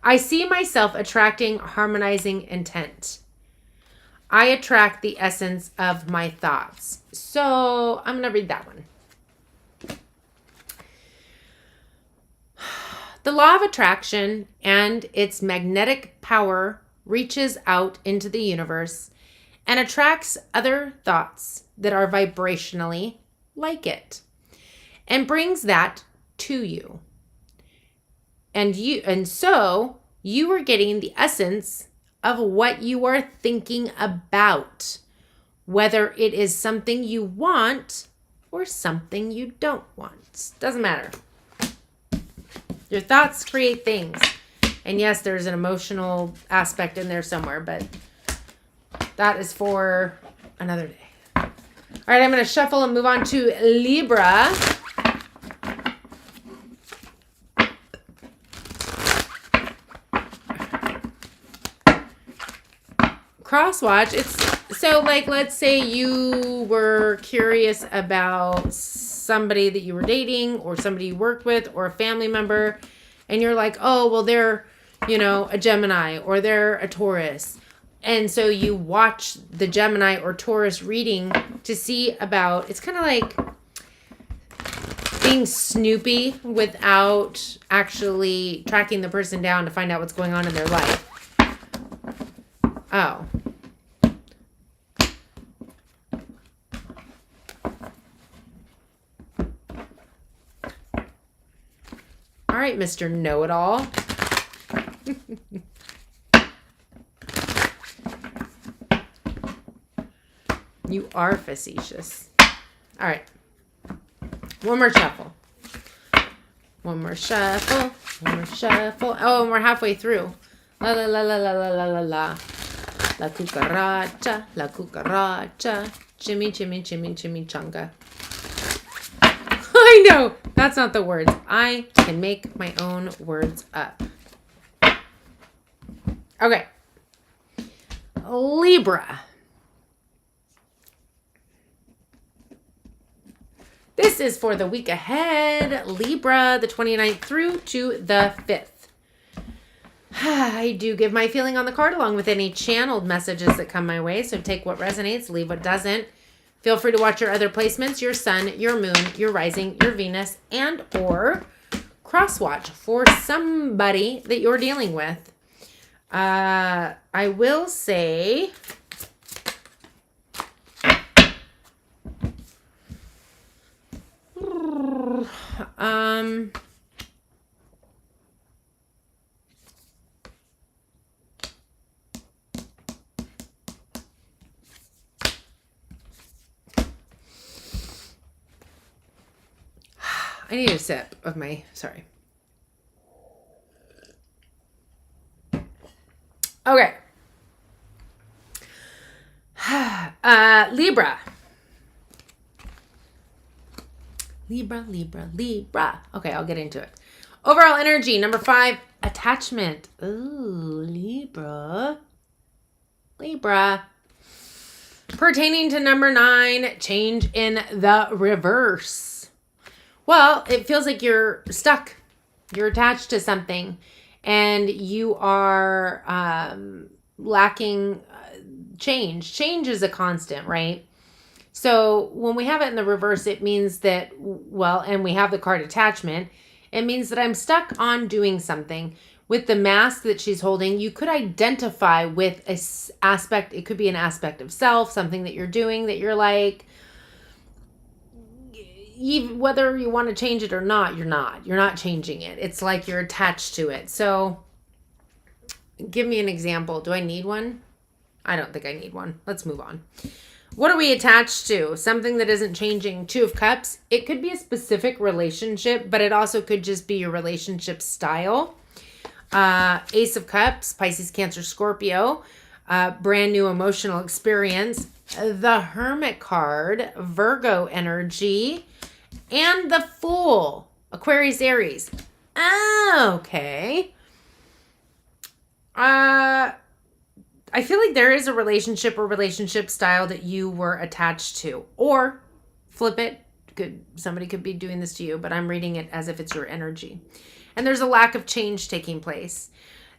I see myself attracting harmonizing intent. I attract the essence of my thoughts. So I'm going to read that one. The law of attraction and its magnetic power reaches out into the universe and attracts other thoughts that are vibrationally like it, and brings that to you. And so you are getting the essence of what you are thinking about, whether it is something you want or something you don't want. Doesn't matter. Your thoughts create things. And yes, there's an emotional aspect in there somewhere, but that is for another day. All right, I'm going to shuffle and move on to Libra. Crosswatch. It's so, like, let's say you were curious about somebody that you were dating or somebody you worked with or a family member, and you're like, oh, well, they're, a Gemini or they're a Taurus. And so you watch the Gemini or Taurus reading to see about, it's kind of like, being snoopy without actually tracking the person down to find out what's going on in their life. Oh. All right, Mr. Know-It-All. You are facetious. All right. One more shuffle. One more shuffle. One more shuffle. Oh, and we're halfway through. La la la la la la la la la. La cucaracha. La cucaracha. Chimmy, chimmy, chimmy, chimichanga. I know. That's not the words. I can make my own words up. Okay. Libra. This is for the week ahead, Libra, the 29th through to the 5th. I do give my feeling on the card along with any channeled messages that come my way. So take what resonates, leave what doesn't. Feel free to watch your other placements, your sun, your moon, your rising, your Venus, and or cross-watch for somebody that you're dealing with. I will say... I need a sip of my, sorry. Okay. Libra. Libra. Okay, I'll get into it. Overall energy, number 5, attachment. Ooh, Libra. Pertaining to number 9, change in the reverse. Well, it feels like you're stuck. You're attached to something and you are lacking change. Change is a constant, right? So when we have it in the reverse, it means that, well, and we have the card attachment, it means that I'm stuck on doing something. With the mask that she's holding, you could identify with an aspect. It could be an aspect of self, something that you're doing that you're like, even whether you want to change it or not, you're not changing it. It's like you're attached to it. So give me an example. Do I need one? I don't think I need one. Let's move on. What are we attached to? Something that isn't changing. 2 of Cups. It could be a specific relationship, but it also could just be your relationship style. Ace of Cups, Pisces, Cancer, Scorpio. Brand new emotional experience. The Hermit card, Virgo energy. And the Fool, Aquarius, Aries. Okay. I feel like there is a relationship or relationship style that you were attached to. Or flip it. Somebody could be doing this to you, but I'm reading it as if it's your energy. And there's a lack of change taking place.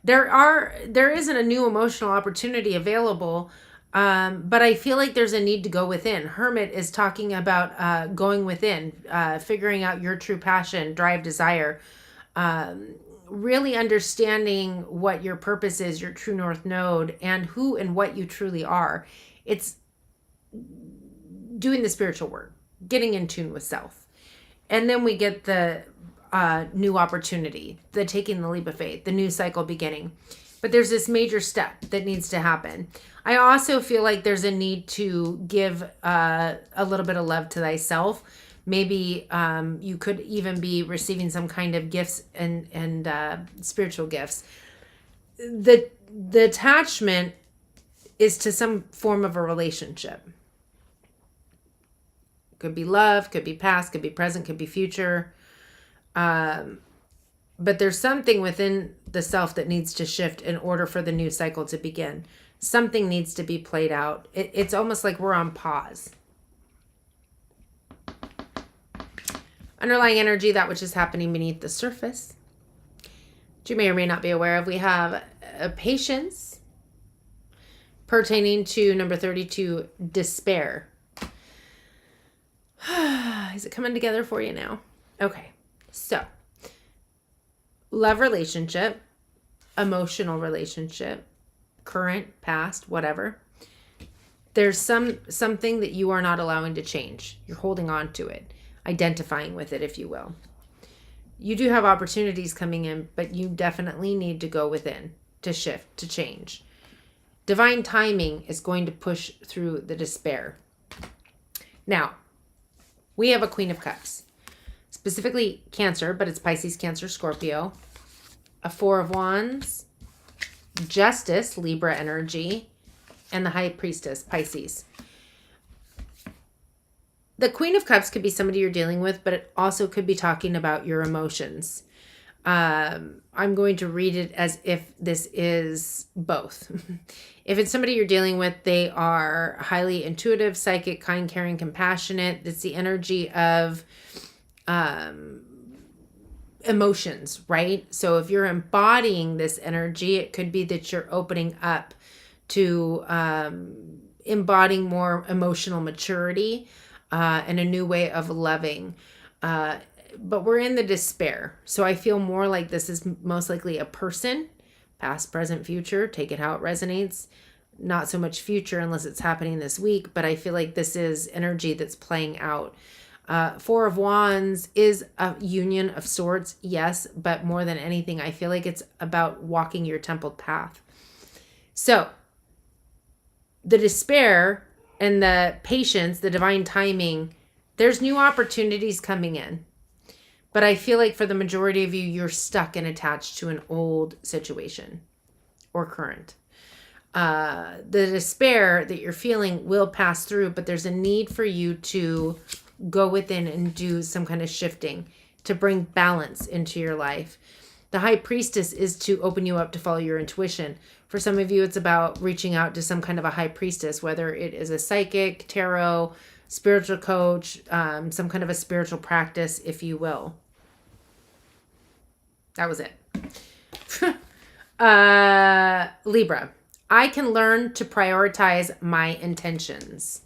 There isn't a new emotional opportunity available, but I feel like there's a need to go within. Hermit is talking about going within, figuring out your true passion, drive, desire, really understanding what your purpose is, your true north node, and who and what you truly are. It's doing the spiritual work, getting in tune with self. And then we get the new opportunity, the taking the leap of faith, the new cycle beginning. But there's this major step that needs to happen. I also feel like there's a need to give a little bit of love to thyself. Maybe you could even be receiving some kind of gifts and spiritual gifts. The attachment is to some form of a relationship. Could be love, could be past, could be present, could be future. But there's something within the self that needs to shift in order for the new cycle to begin. Something needs to be played out. It's almost like we're on pause. Underlying energy, that which is happening beneath the surface, which you may or may not be aware of. We have patience pertaining to number 32, despair. Is it coming together for you now? Okay, so love relationship, emotional relationship, current, past, whatever. There's something that you are not allowing to change. You're holding on to it, identifying with it, if you will. You do have opportunities coming in, but you definitely need to go within to shift, to change. Divine timing is going to push through the despair. Now, we have a Queen of Cups, specifically Cancer, but it's Pisces, Cancer, Scorpio. A Four of Wands, Justice, Libra energy, and the High Priestess, Pisces. The Queen of Cups could be somebody you're dealing with, but it also could be talking about your emotions. I'm going to read it as if this is both. If it's somebody you're dealing with, they are highly intuitive, psychic, kind, caring, compassionate. It's the energy of emotions, right? So if you're embodying this energy, it could be that you're opening up to embodying more emotional maturity and a new way of loving. But we're in the despair. So I feel more like this is most likely a person, past, present, future. Take it how it resonates. Not so much future unless it's happening this week, but I feel like this is energy that's playing out. Four of Wands is a union of sorts, yes, but more than anything, I feel like it's about walking your templed path. So the despair and the patience, the divine timing, there's new opportunities coming in. But I feel like for the majority of you, you're stuck and attached to an old situation or current. The despair that you're feeling will pass through, but there's a need for you to go within and do some kind of shifting to bring balance into your life. The High Priestess is to open you up to follow your intuition. For some of you, it's about reaching out to some kind of a High Priestess, whether it is a psychic, tarot, spiritual coach, some kind of a spiritual practice, if you will. That was it. Libra. I can learn to prioritize my intentions.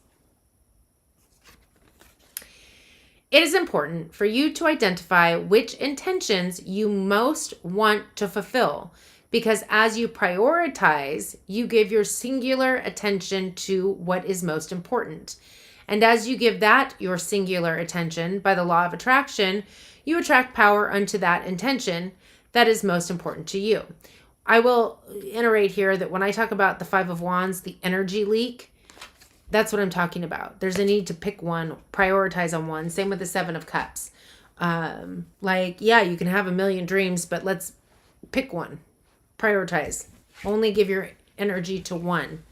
It is important for you to identify which intentions you most want to fulfill, because as you prioritize, you give your singular attention to what is most important. And as you give that your singular attention, by the law of attraction, you attract power unto that intention that is most important to you. I will iterate here that when I talk about the Five of Wands, the energy leak, that's what I'm talking about. There's a need to pick one, prioritize on one. Same with the Seven of Cups. Yeah, you can have a million dreams, but let's pick one. Prioritize. Only give your energy to one.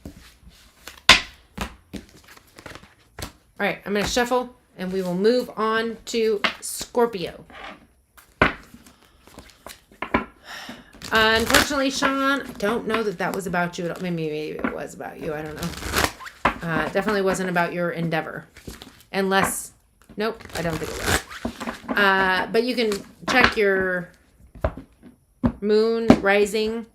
All right, I'm going to shuffle and we will move on to Scorpio. Unfortunately, Sean, I don't know that was about you. Maybe it was about you. I don't know. Definitely wasn't about your endeavor. Unless, nope, I don't think it was. But you can check your moon, rising.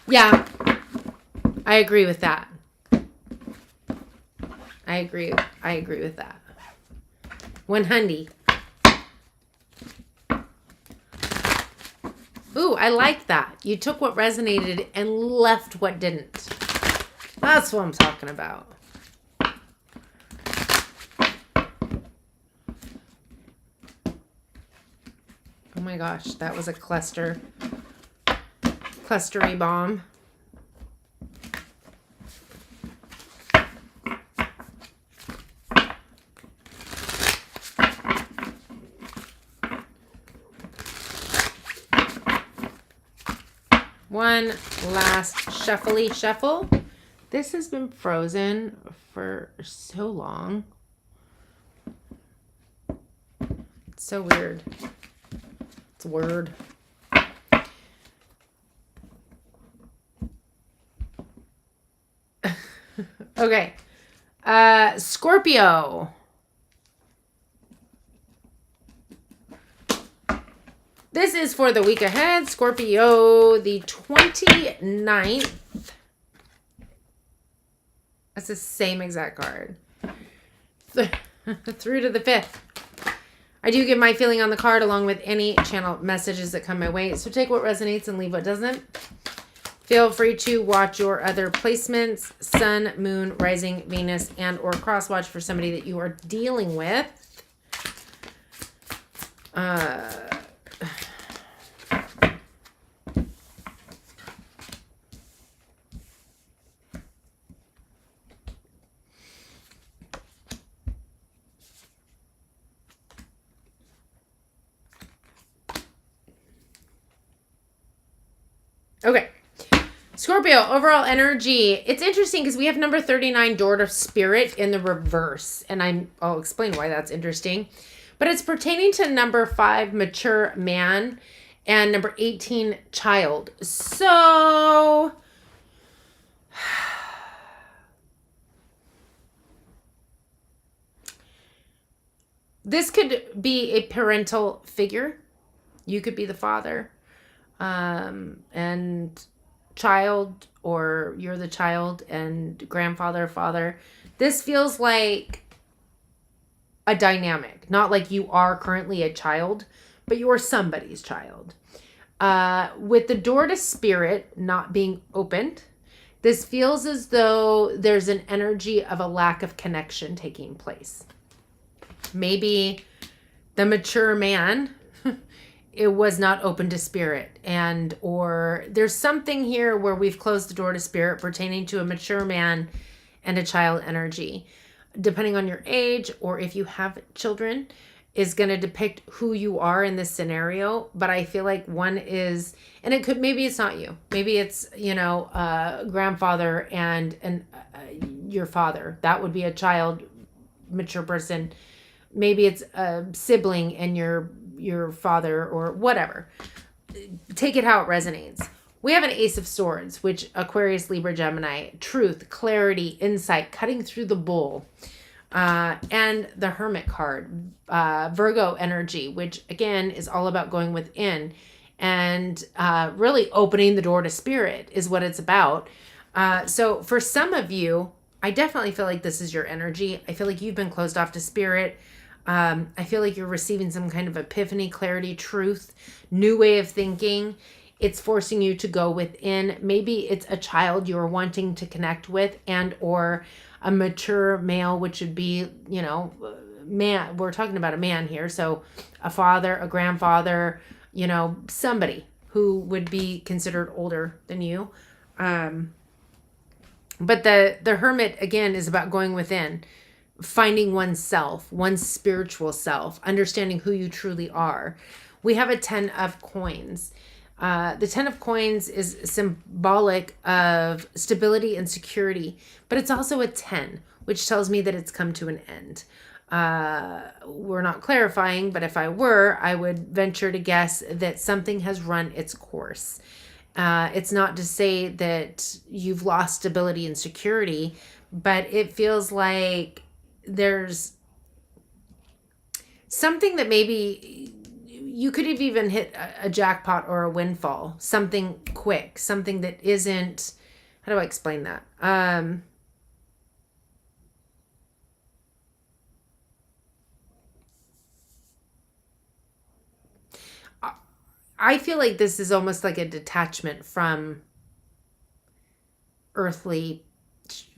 Yeah, I agree with that. I agree with that. 100. Ooh, I like that. You took what resonated and left what didn't. That's what I'm talking about. Oh my gosh, that was a clustery bomb. One last shuffly shuffle. This has been frozen for so long. It's so weird. It's weird. Okay. Scorpio. This is for the week ahead, Scorpio, the 29th. That's the same exact card. Through to the 5th. I do give my feeling on the card along with any channel messages that come my way. So take what resonates and leave what doesn't. Feel free to watch your other placements, Sun, Moon, Rising, Venus, and or cross watch for somebody that you are dealing with. Okay. Scorpio, overall energy. It's interesting because we have number 39, Door to Spirit, in the reverse. And I'll explain why that's interesting. But it's pertaining to number 5, Mature Man, and number 18, Child. So this could be a parental figure. You could be the father. And child, or you're the child and grandfather, father. This feels like a dynamic, not like you are currently a child, but you are somebody's child. With the door to spirit not being opened, this feels as though there's an energy of a lack of connection taking place. Maybe the mature man it was not open to spirit, and or there's something here where we've closed the door to spirit pertaining to a mature man and a child energy. Depending on your age, or if you have children, is going to depict who you are in this scenario. But I feel like one is, and it could, maybe it's not you, maybe it's, grandfather and your father. That would be a child, mature person. Maybe it's a sibling and your father, or whatever. Take it how it resonates. We have an Ace of Swords, which Aquarius, Libra, Gemini, truth, clarity, insight, cutting through the bull. And the Hermit card, Virgo energy, which again is all about going within and really opening the door to spirit is what it's about. So for some of you, I definitely feel like this is your energy. I feel like you've been closed off to spirit. I feel like you're receiving some kind of epiphany, clarity, truth, new way of thinking. It's forcing you to go within. Maybe it's a child you're wanting to connect with, and or a mature male, which would be, man. We're talking about a man here. So a father, a grandfather, somebody who would be considered older than you. But the Hermit, again, is about going within. Finding oneself, one's spiritual self, understanding who you truly are. We have a 10 of coins. The 10 of coins is symbolic of stability and security, but it's also a 10, which tells me that it's come to an end. We're not clarifying, but if I were, I would venture to guess that something has run its course. It's not to say that you've lost stability and security, but it feels like there's something that maybe you could have even hit a jackpot or a windfall, something quick, something that isn't, how do I explain that? I feel like this is almost like a detachment from earthly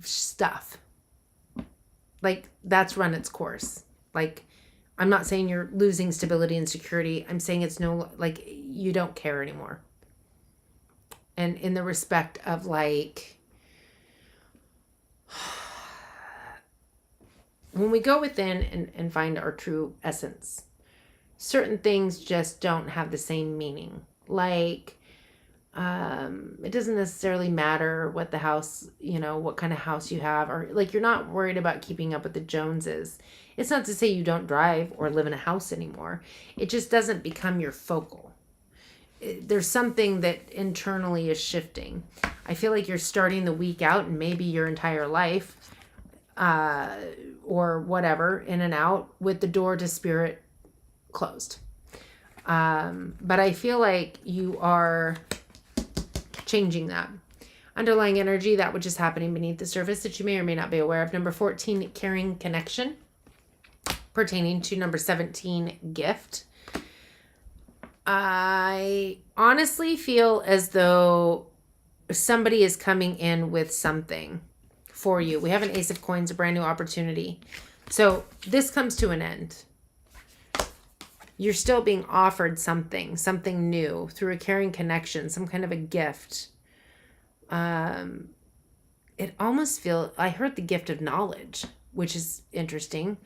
stuff. Like that's run its course. Like I'm not saying you're losing stability and security. I'm saying it's like you don't care anymore. And in the respect of like, when we go within and find our true essence, certain things just don't have the same meaning. Like, it doesn't necessarily matter what the house, what kind of house you have, or like you're not worried about keeping up with the Joneses. It's not to say you don't drive or live in a house anymore. It just doesn't become your focal. There's something that internally is shifting. I feel like you're starting the week out, and maybe your entire life, or whatever, in and out, with the door to spirit closed. But I feel like you are changing that. Underlying energy, that which is happening beneath the surface that you may or may not be aware of. Number 14, caring connection. Pertaining to number 17, gift. I honestly feel as though somebody is coming in with something for you. We have an Ace of Coins, a brand new opportunity. So this comes to an end. You're still being offered something new through a caring connection, some kind of a gift. It almost feels, I heard the gift of knowledge, which is interesting.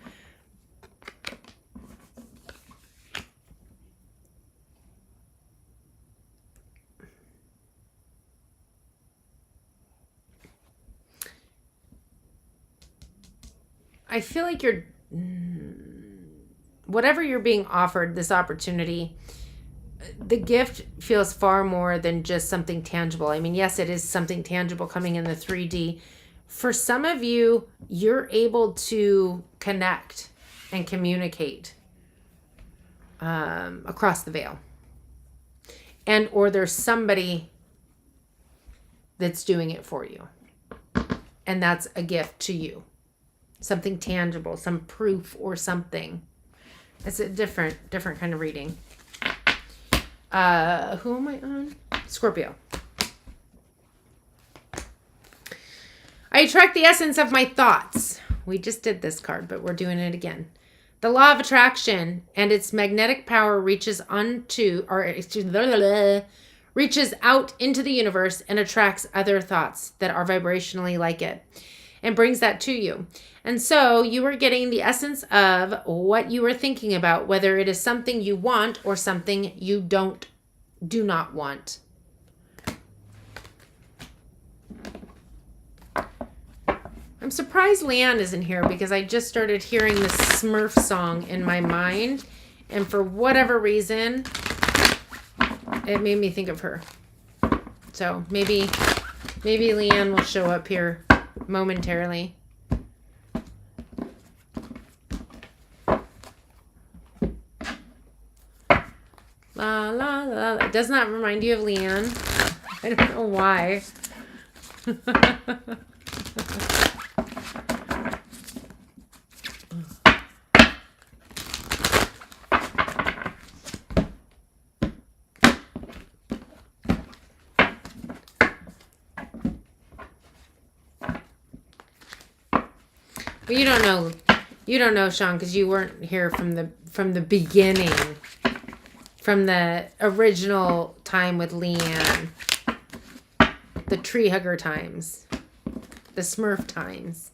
I feel like whatever you're being offered, this opportunity, the gift feels far more than just something tangible. I mean, yes, it is something tangible coming in the 3D. For some of you, you're able to connect and communicate across the veil. And or there's somebody that's doing it for you. And that's a gift to you. Something tangible, some proof or something. It's a different kind of reading. Who am I on? Scorpio. I attract the essence of my thoughts. We just did this card, but we're doing it again. The law of attraction and its magnetic power reaches out into the universe and attracts other thoughts that are vibrationally like it and brings that to you. And so you are getting the essence of what you are thinking about, whether it is something you want or something you do not want. I'm surprised Leanne isn't here because I just started hearing this Smurf song in my mind. And for whatever reason, it made me think of her. So maybe Leanne will show up here momentarily. La, la, la. It does not remind you of Leanne. I don't know why. But you don't know, Sean, because you weren't here from the beginning. From the original time with Leanne. The tree hugger times. The Smurf times.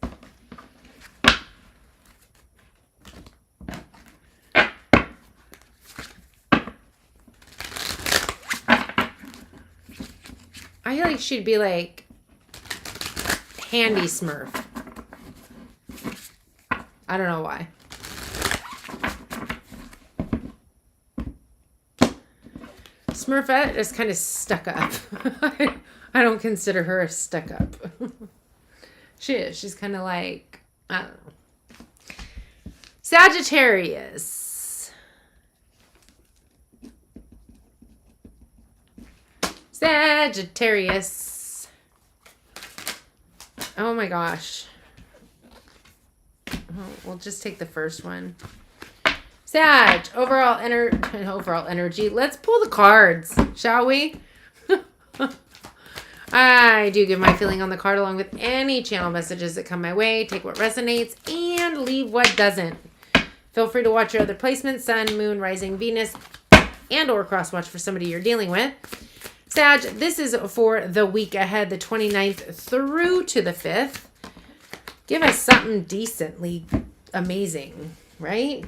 I feel like she'd be like handy Smurf. I don't know why. Smurfette is kind of stuck up. I don't consider her stuck up. She is. She's kind of like, I don't know. Sagittarius. Sagittarius. Oh my gosh. We'll just take the first one. Sag, overall energy. Let's pull the cards, shall we? I do give my feeling on the card along with any channel messages that come my way. Take what resonates and leave what doesn't. Feel free to watch your other placements, Sun, Moon, Rising, Venus, and or cross-watch for somebody you're dealing with. Sag, this is for the week ahead, the 29th through to the 5th. Give us something decently amazing, right?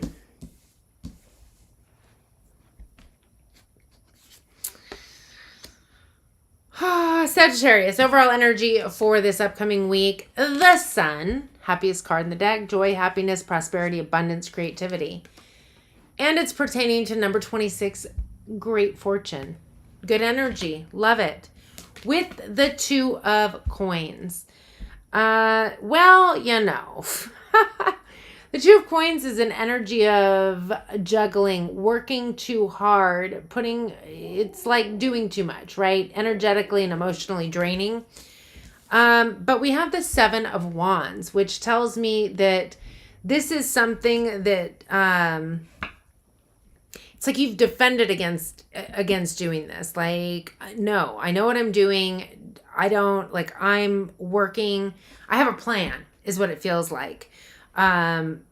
Sagittarius, overall energy for this upcoming week. The Sun, happiest card in the deck. Joy, happiness, prosperity, abundance, creativity. And it's pertaining to number 26, great fortune. Good energy. Love it. With the Two of Coins. Well, you know. The Two of Coins is an energy of juggling, working too hard, it's like doing too much, right? Energetically and emotionally draining. But we have the Seven of Wands, which tells me that this is something that it's like you've defended against doing this. Like, no, I know what I'm doing. I'm working. I have a plan is what it feels like. And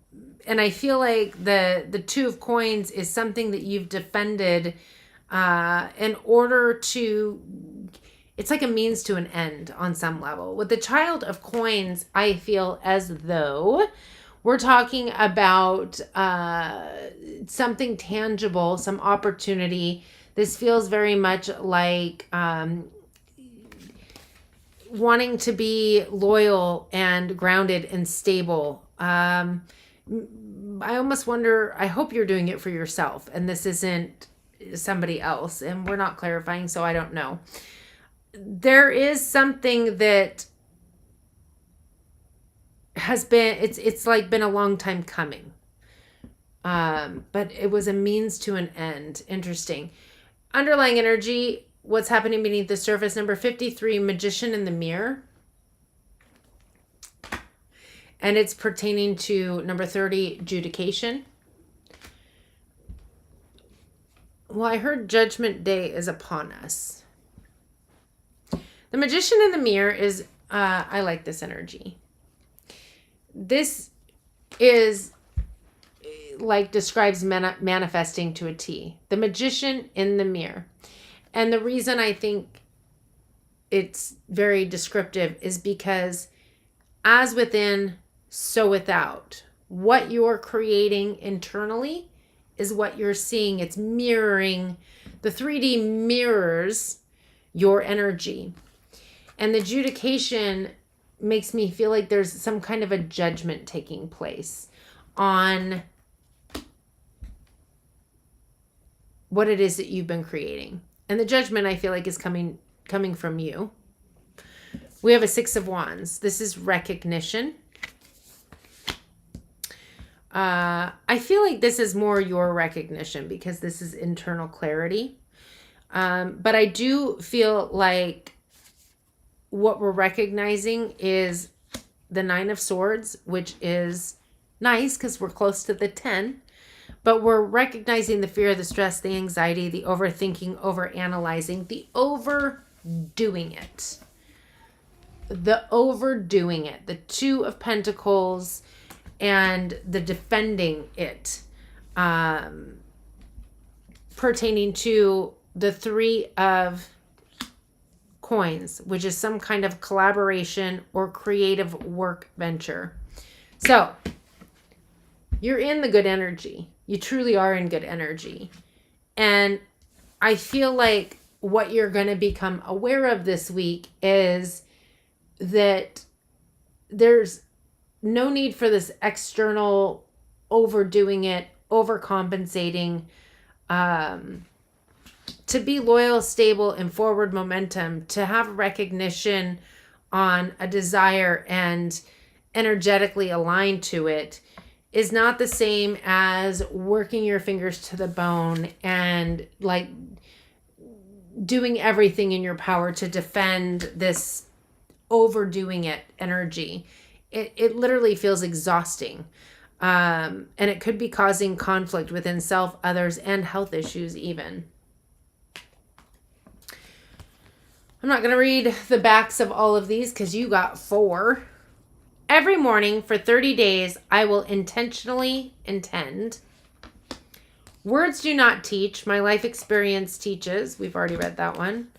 I feel like the Two of Coins is something that you've defended in order to, it's like a means to an end on some level. With the Child of Coins, I feel as though we're talking about something tangible, some opportunity. This feels very much like wanting to be loyal and grounded and stable. I almost wonder, I hope you're doing it for yourself and this isn't somebody else. And we're not clarifying, so I don't know. There is something that has been, it's like been a long time coming. But it was a means to an end. Interesting. Underlying energy, what's happening beneath the surface. Number 53, Magician in the Mirror. And it's pertaining to number 30, Judication. Well, I heard Judgment Day is upon us. The Magician in the Mirror is, I like this energy. This is like describes manifesting to a T. The Magician in the Mirror. And the reason I think it's very descriptive is because as within, so without. What you're creating internally is what you're seeing. It's mirroring. The 3D mirrors your energy. And the Judication makes me feel like there's some kind of a judgment taking place on what it is that you've been creating. And the judgment, I feel like, is coming from you. We have a Six of Wands. This is recognition. I feel like this is more your recognition because this is internal clarity. But I do feel like what we're recognizing is the Nine of Swords, which is nice because we're close to the 10. But we're recognizing the fear, the stress, the anxiety, the overthinking, overanalyzing, the overdoing it. The overdoing it. The Two of Pentacles and the defending it. Pertaining to the Three of Coins, which is some kind of collaboration or creative work venture. So, you're in the good energy. You truly are in good energy. And I feel like what you're going to become aware of this week is that there's no need for this external overdoing it, overcompensating, to be loyal, stable, and forward momentum, to have recognition on a desire and energetically aligned to it is not the same as working your fingers to the bone and like doing everything in your power to defend this overdoing it energy. It literally feels exhausting. And it could be causing conflict within self, others, and health issues even. I'm not going to read the backs of all of these because you got 4. Every morning for 30 days, I will intentionally intend. Words do not teach. My life experience teaches. We've already read that one.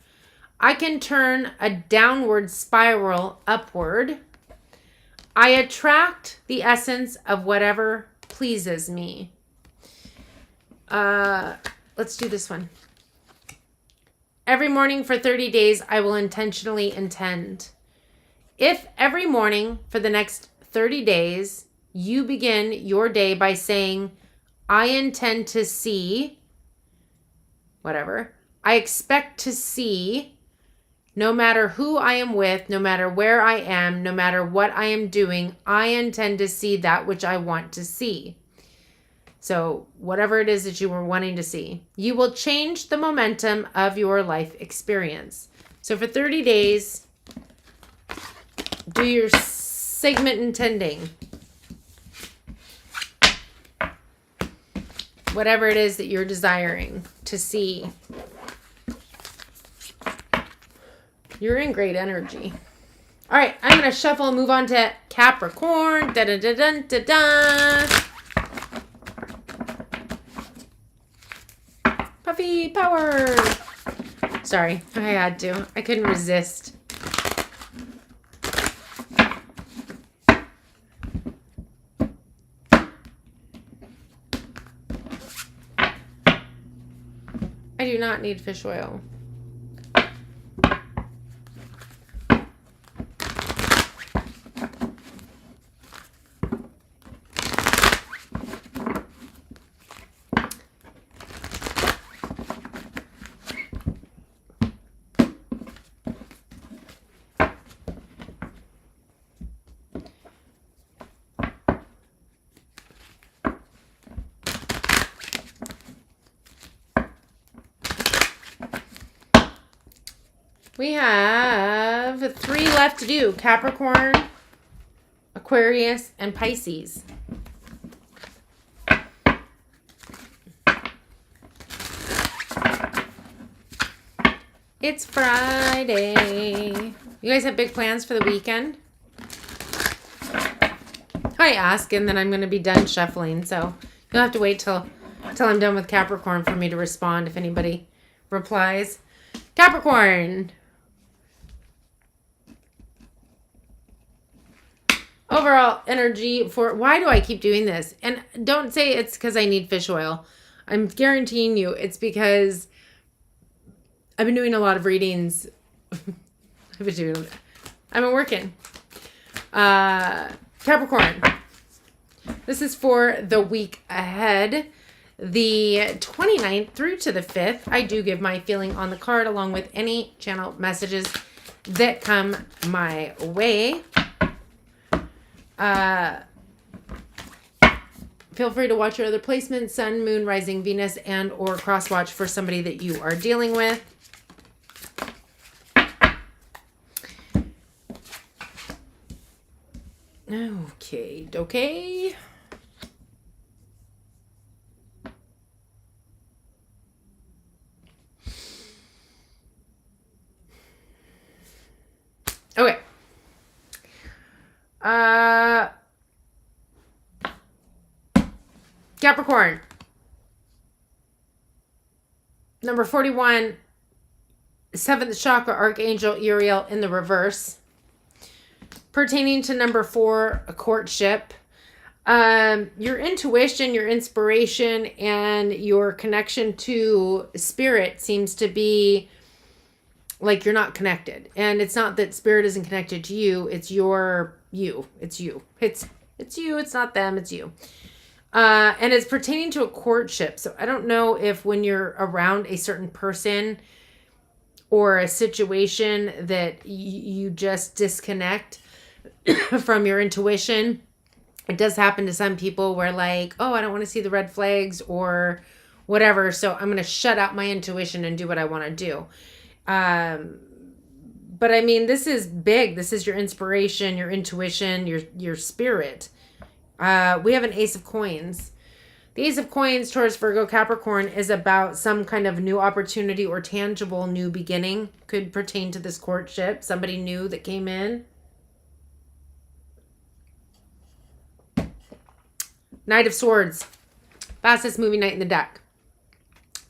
I can turn a downward spiral upward. I attract the essence of whatever pleases me. Let's do this one. Every morning for 30 days, I will intentionally intend. If every morning for the next 30 days, you begin your day by saying, I intend to see, whatever, I expect to see No matter who I am with, no matter where I am, no matter what I am doing, I intend to see that which I want to see. So whatever it is that you were wanting to see, you will change the momentum of your life experience. So for 30 days, do your segment intending. Whatever it is that you're desiring to see. You're in great energy. All right, I'm going to shuffle and move on to Capricorn. Da da da da da da. Puffy power. Sorry, I had to. I couldn't resist. I do not need fish oil. We have 3 left to do. Capricorn, Aquarius, and Pisces. It's Friday. You guys have big plans for the weekend? I ask, and then I'm going to be done shuffling. So you'll have to wait till I'm done with Capricorn for me to respond if anybody replies. Capricorn. Overall energy for, why do I keep doing this? And don't say it's because I need fish oil. I'm guaranteeing you it's because I've been doing a lot of readings. I've been working. Capricorn. This is for the week ahead. The 29th through to the 5th. I do give my feeling on the card along with any channel messages that come my way. Feel free to watch your other placements, Sun, Moon, Rising, Venus, and or cross watch for somebody that you are dealing with. Okay. Okay. Capricorn. Number 41, 7th chakra, Archangel Uriel in the reverse. Pertaining to number 4, a courtship. Your intuition, your inspiration, and your connection to spirit seems to be like you're not connected. And it's not that spirit isn't connected to you. It's you. It's you. It's you. It's not them. It's you. And it's pertaining to a courtship. So I don't know if when you're around a certain person or a situation that you just disconnect from your intuition. It does happen to some people where like, oh, I don't want to see the red flags or whatever. So I'm going to shut out my intuition and do what I want to do. But I mean, this is big. This is your inspiration, your intuition, your spirit. We have an Ace of Coins. The Ace of Coins, Taurus, Virgo, Capricorn, is about some kind of new opportunity or tangible new beginning. Could pertain to this courtship. Somebody new that came in. Knight of Swords. Fastest moving knight in the deck.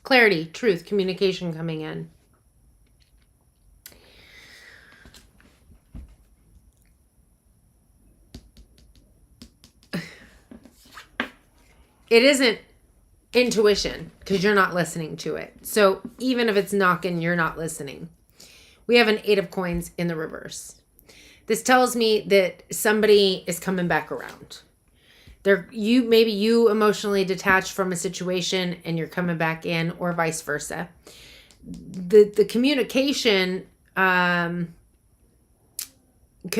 Clarity, truth, communication coming in. It isn't intuition because you're not listening to it. So even if it's knocking, you're not listening. We have an 8 of Coins in the reverse. This tells me that somebody is coming back around. Maybe you emotionally detached from a situation and you're coming back in, or vice versa. The communication Could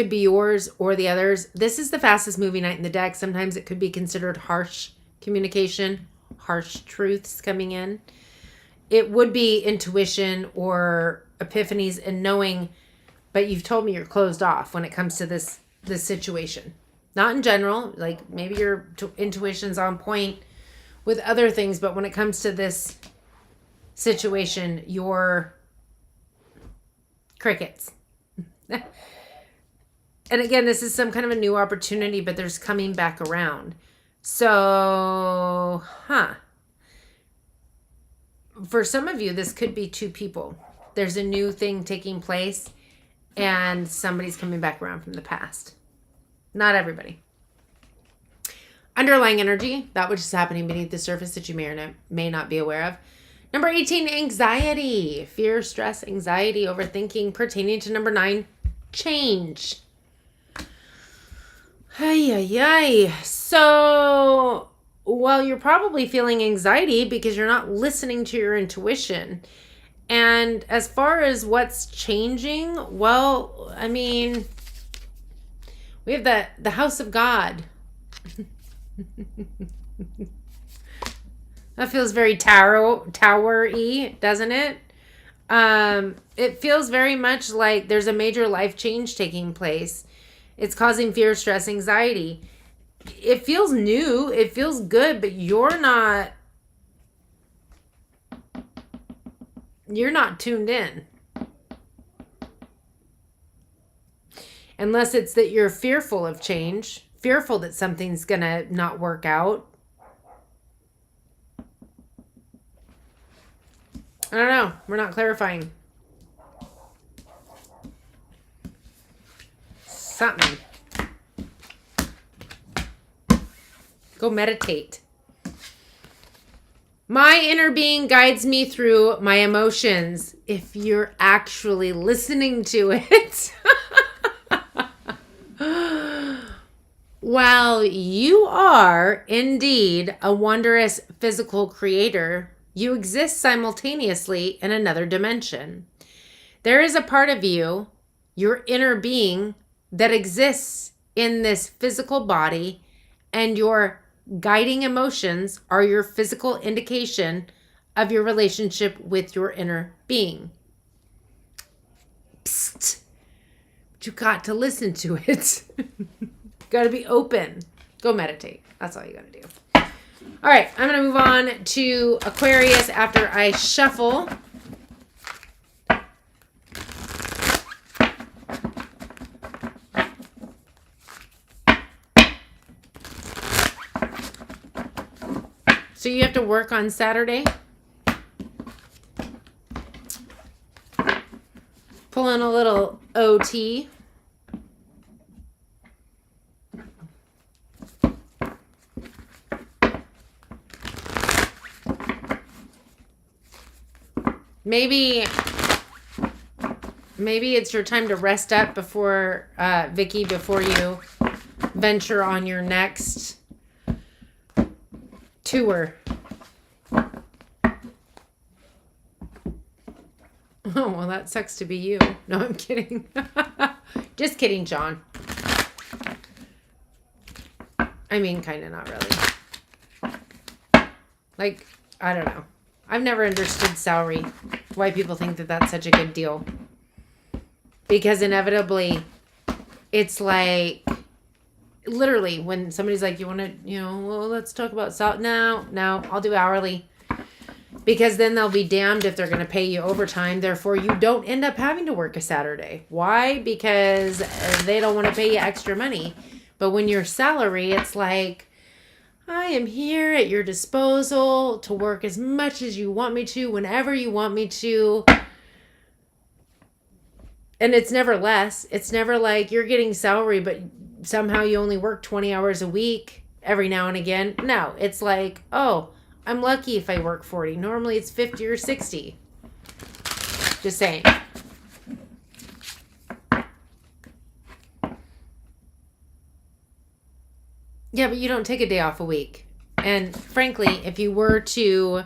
be yours or the others. This is the fastest moving night in the deck. Sometimes it could be considered harsh communication, harsh truths coming in. It would be intuition or epiphanies and knowing, but you've told me you're closed off when it comes to this situation. Not in general, like maybe your intuition's on point with other things, but when it comes to this situation, you're crickets. And again, this is some kind of a new opportunity, but there's coming back around. So, for some of you, this could be two people. There's a new thing taking place and somebody's coming back around from the past. Not everybody. Underlying energy, that which is happening beneath the surface that you may or may not be aware of. Number 18, anxiety. Fear, stress, anxiety, overthinking. Pertaining to number 9, change. So, well, you're probably feeling anxiety because you're not listening to your intuition. And as far as what's changing, well, I mean, we have the house of God. That feels very tower-y, doesn't it? It feels very much like there's a major life change taking place. It's causing fear, stress, anxiety. It feels new. It feels good, but you're not tuned in. Unless it's that you're fearful of change, fearful that something's going to not work out. I don't know. We're not clarifying. Something. Go meditate. My inner being guides me through my emotions. If you're actually listening to it. While you are indeed a wondrous physical creator, you exist simultaneously in another dimension. There is a part of you, your inner being, that exists in this physical body, and your guiding emotions are your physical indication of your relationship with your inner being. Psst. But you got to listen to it. Got to be open. Go meditate. That's all you got to do. All right, I'm going to move on to Aquarius after I shuffle. So you have to work on Saturday. Pull in a little OT. Maybe it's your time to rest up before, Vicky, before you venture on your next tour. Oh, well, that sucks to be you. No, I'm kidding. Just kidding, John. I mean, kind of, not really. Like, I don't know. I've never understood salary. Why people think that that's such a good deal. Because inevitably, it's like, literally, when somebody's like, you want to, well, let's talk about salary. No, I'll do hourly. Because then they'll be damned if they're going to pay you overtime. Therefore, you don't end up having to work a Saturday. Why? Because they don't want to pay you extra money. But when you're salary, it's like, I am here at your disposal to work as much as you want me to, whenever you want me to. And it's never less. It's never like you're getting salary, but somehow you only work 20 hours a week every now and again. No, it's like, oh, I'm lucky if I work 40. Normally it's 50 or 60. Just saying. Yeah, but you don't take a day off a week. And frankly, if you were to,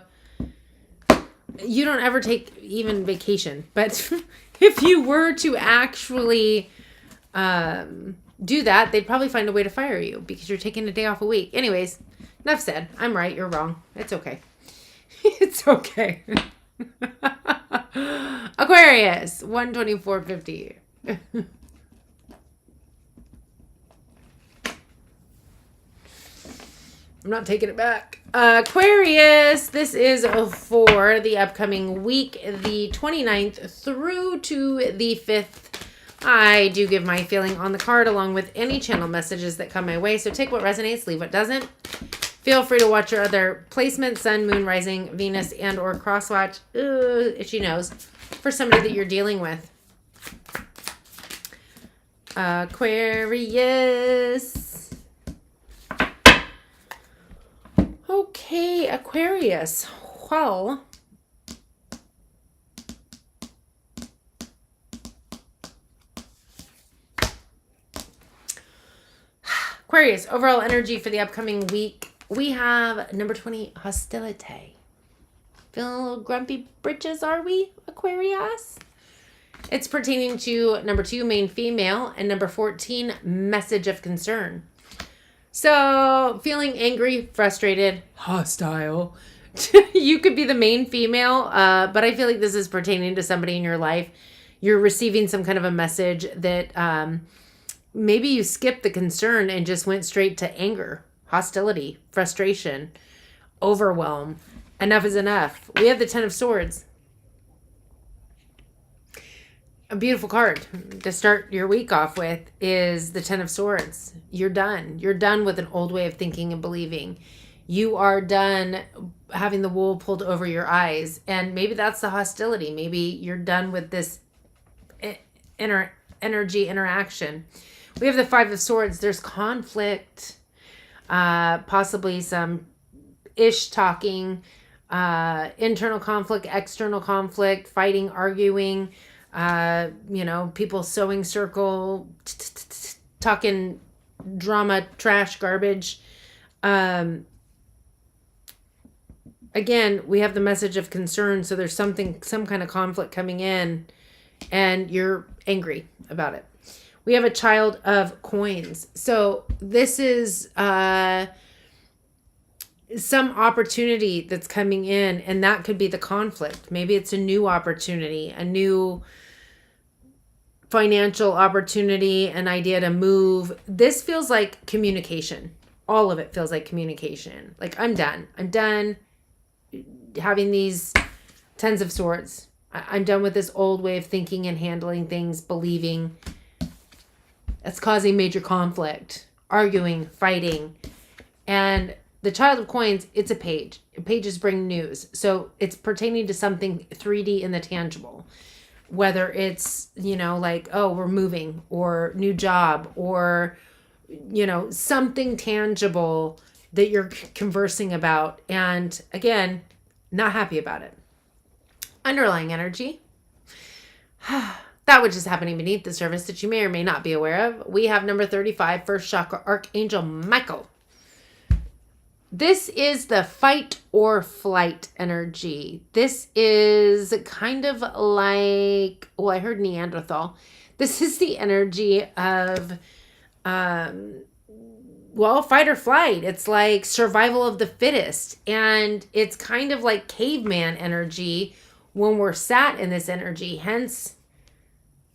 you don't ever take even vacation. But if you were to actually do that, they'd probably find a way to fire you because you're taking a day off a week. Anyways, enough said. I'm right. You're wrong. It's okay. It's okay. Aquarius, 124.50. I'm not taking it back. Aquarius, this is for the upcoming week, the 29th through to the 5th. I do give my feeling on the card along with any channel messages that come my way. So take what resonates, leave what doesn't. Feel free to watch your other placements, Sun, Moon, Rising, Venus, and or crosswatch. Itchy nose. For somebody that you're dealing with. Aquarius. Okay, Aquarius. Well, Aquarius, overall energy for the upcoming week. We have number 20, hostility. Feeling a little grumpy britches, are we, Aquarius? It's pertaining to number 2, main female, and number 14, message of concern. So, feeling angry, frustrated, hostile. You could be the main female, but I feel like this is pertaining to somebody in your life. You're receiving some kind of a message that maybe you skipped the concern and just went straight to anger, hostility, frustration, overwhelm. Enough is enough. We have the 10 of Swords. A beautiful card to start your week off with is the 10 of Swords. You're done. You're done with an old way of thinking and believing. You are done having the wool pulled over your eyes. And maybe that's the hostility. Maybe you're done with this energy interaction. We have the 5 of Swords. There's conflict, possibly some ish talking, internal conflict, external conflict, fighting, arguing, people sewing circle, talking drama, trash, garbage. Again, we have the message of concern. So there's some kind of conflict coming in and you're angry about it. We have a child of coins. So this is some opportunity that's coming in, and that could be the conflict. Maybe it's a new opportunity, a new financial opportunity, an idea to move. This feels like communication. All of it feels like communication. Like, I'm done. I'm done having these 10s of Swords. I'm done with this old way of thinking and handling things, believing. It's causing major conflict, arguing, fighting. And the Child of Coins, it's a page. Pages bring news. So it's pertaining to something 3D in the tangible. Whether it's, like, oh, we're moving, or new job, or, something tangible that you're conversing about. And again, not happy about it. Underlying energy. That which is happening beneath the surface that you may or may not be aware of. We have number 35, first chakra, Archangel Michael. This is the fight or flight energy. This is kind of like, I heard Neanderthal. This is the energy of, fight or flight. It's like survival of the fittest. And it's kind of like caveman energy when we're sat in this energy. Hence,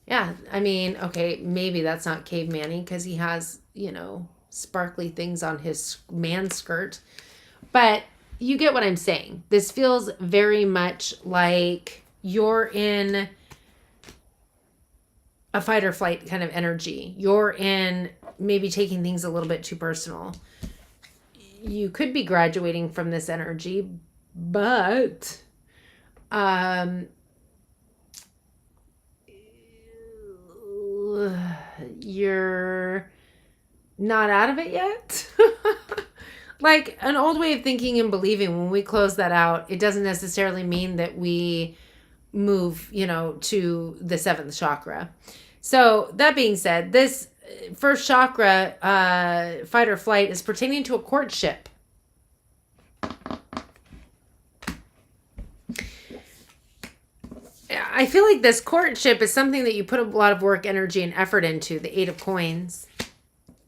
maybe that's not caveman-y because he has, sparkly things on his man skirt. But you get what I'm saying. This feels very much like you're in a fight or flight kind of energy. You're in maybe taking things a little bit too personal. You could be graduating from this energy, but you're not out of it yet. Like an old way of thinking and believing, when we close that out, it doesn't necessarily mean that we move, to the 7th chakra. So that being said, this first chakra, fight or flight, is pertaining to a courtship. I feel like this courtship is something that you put a lot of work, energy, and effort into, the 8 of Coins.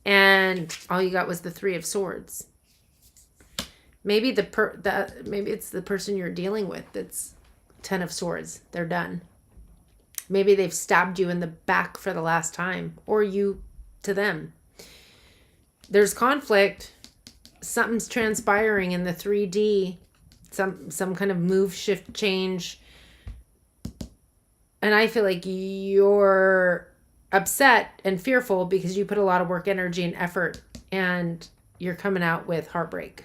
And all you got was the 3 of Swords. Maybe maybe it's the person you're dealing with that's 10 of Swords. They're done. Maybe they've stabbed you in the back for the last time, or you to them. There's conflict. Something's transpiring in the 3D. Some kind of move, shift, change. And I feel like you're upset and fearful because you put a lot of work, energy, and effort, and you're coming out with heartbreak.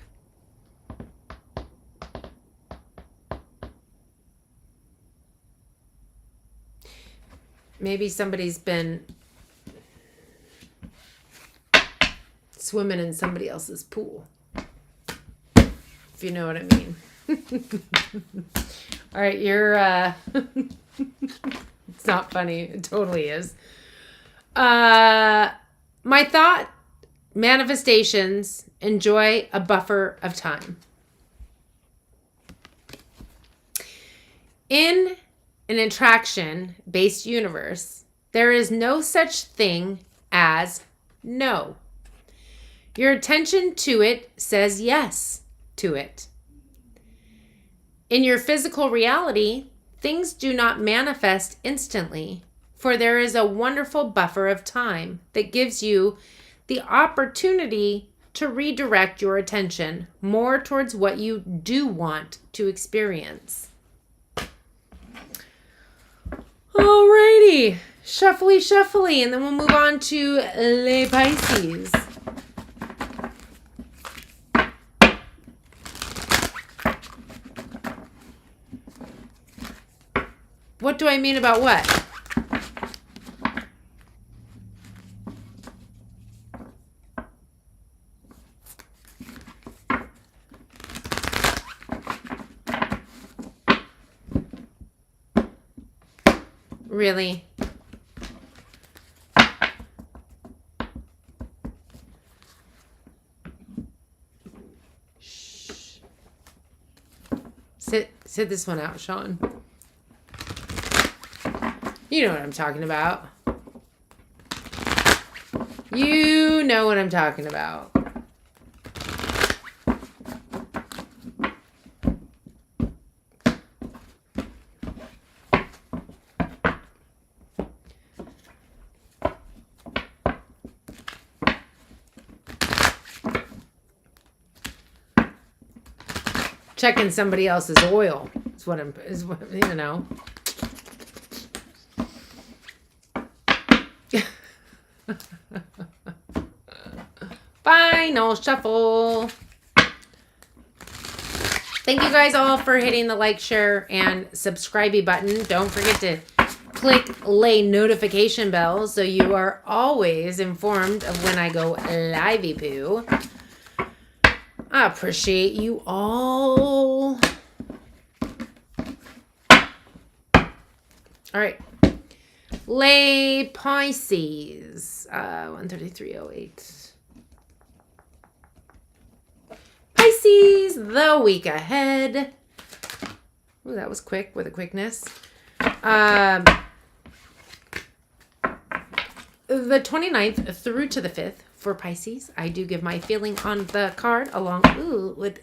Maybe somebody's been swimming in somebody else's pool, if you know what I mean. All right, you're it's not funny. It totally is. My thought, manifestations, enjoy a buffer of time. In an attraction-based universe, there is no such thing as no. Your attention to it says yes to it. In your physical reality, things do not manifest instantly, for there is a wonderful buffer of time that gives you the opportunity to redirect your attention more towards what you do want to experience. Alrighty, shuffly, and then we'll move on to Les Pisces. What do I mean about what? Really? Shh. Sit this one out, Sean. You know what I'm talking about. You know what I'm talking about. Checking somebody else's oil is what you know. Final shuffle. Thank you guys all for hitting the like, share, and subscribe button. Don't forget to click lay notification bell so you are always informed of when I go live-poo. I appreciate you all. All right. Les Pisces. 133.08. Pisces, the week ahead. Ooh, that was quick with a quickness. The 29th through to the 5th for Pisces. I do give my feeling on the card along with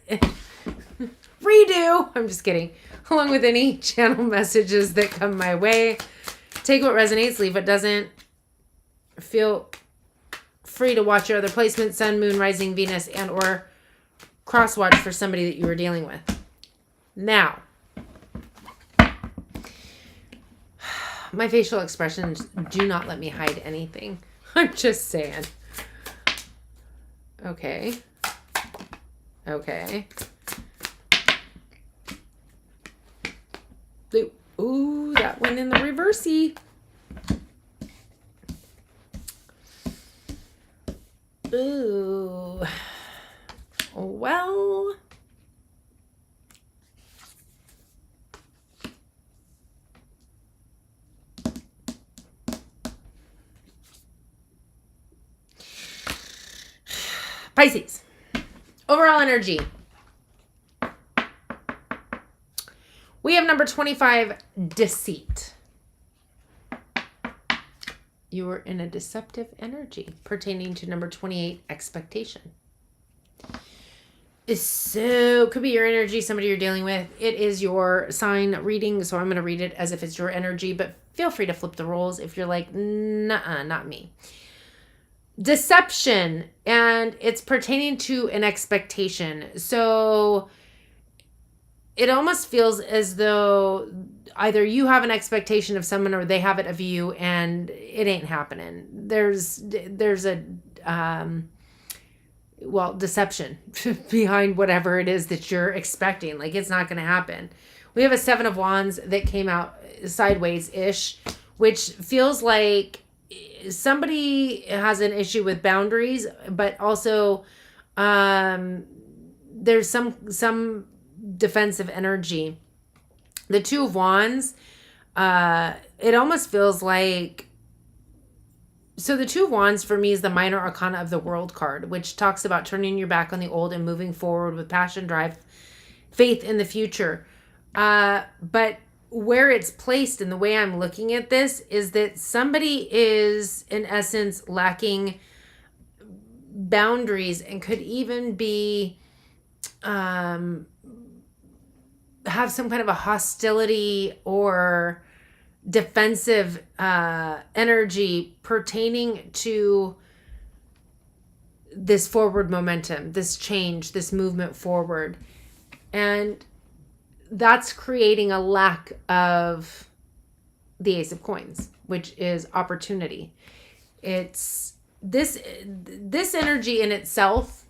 redo. I'm just kidding. Along with any channel messages that come my way. Take what resonates, leave what doesn't. Feel free to watch your other placements, Sun, Moon, Rising, Venus, and or cross-watch for somebody that you were dealing with. Now, my facial expressions do not let me hide anything. I'm just saying. Okay. Ooh, that went in the reversey. Ooh. Well. Pisces. Overall energy. We have number 25, deceit. You are in a deceptive energy pertaining to number 28, expectation. So could be your energy, somebody you're dealing with. It is your sign reading, so I'm going to read it as if it's your energy, but feel free to flip the roles if you're like, nah, not me. Deception, and it's pertaining to an expectation. So it almost feels as though either you have an expectation of someone or they have it of you, and it ain't happening. There's a deception behind whatever it is that you're expecting. Like, it's not going to happen. We have a 7 of Wands that came out sideways-ish, which feels like somebody has an issue with boundaries, but also there's some defensive energy. The 2 of Wands, it almost feels like, so the 2 of Wands for me is the minor arcana of the World card, which talks about turning your back on the old and moving forward with passion, drive, faith in the future. But where it's placed and the way I'm looking at this is that somebody is, in essence, lacking boundaries and could even be, have some kind of a hostility or defensive energy pertaining to this forward momentum, this change, this movement forward. And that's creating a lack of the Ace of Coins, which is opportunity. It's this energy in itself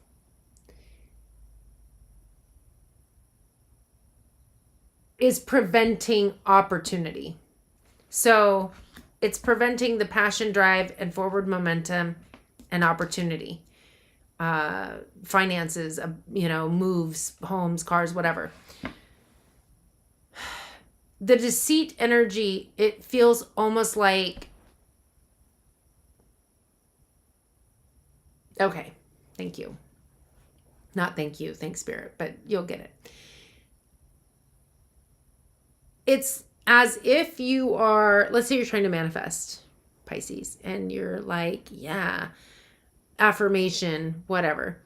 is preventing opportunity. So it's preventing the passion, drive, and forward momentum and opportunity. Finances, moves, homes, cars, whatever. The deceit energy, it feels almost like, okay, thank you. Not thank you, thanks Spirit, but you'll get it. It's as if you are, let's say you're trying to manifest, Pisces, and you're like, yeah, affirmation, whatever.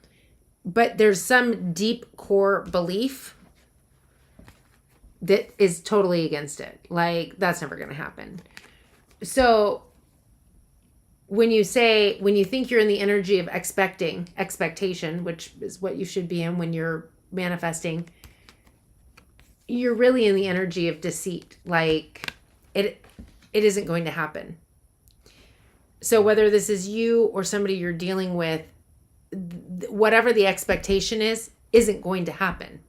But there's some deep core belief that is totally against it. Like, that's never going to happen. So when you think you're in the energy of expectation, which is what you should be in when you're manifesting, you're really in the energy of deceit. Like, it isn't going to happen. So whether this is you or somebody you're dealing with, whatever the expectation is, isn't going to happen.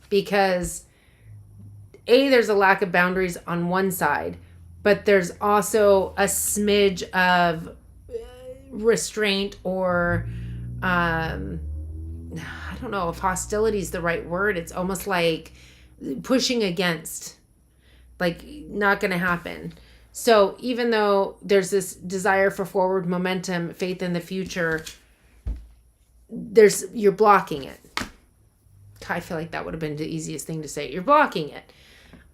Because there's a lack of boundaries on one side, but there's also a smidge of restraint or, I don't know if hostility is the right word. It's almost like pushing against, like, not going to happen. So even though there's this desire for forward momentum, faith in the future, you're blocking it. I feel like that would have been the easiest thing to say. You're blocking it.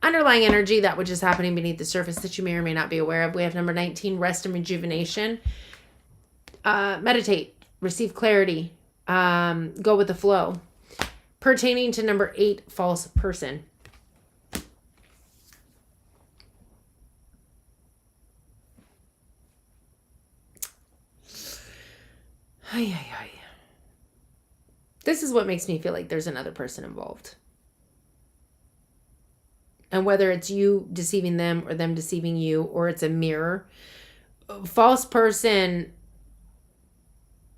Underlying energy, that which is happening beneath the surface that you may or may not be aware of. We have number 19, rest and rejuvenation. Meditate, receive clarity, go with the flow. Pertaining to number 8, false person. This is what makes me feel like there's another person involved. And whether it's you deceiving them or them deceiving you, or it's a mirror. False person,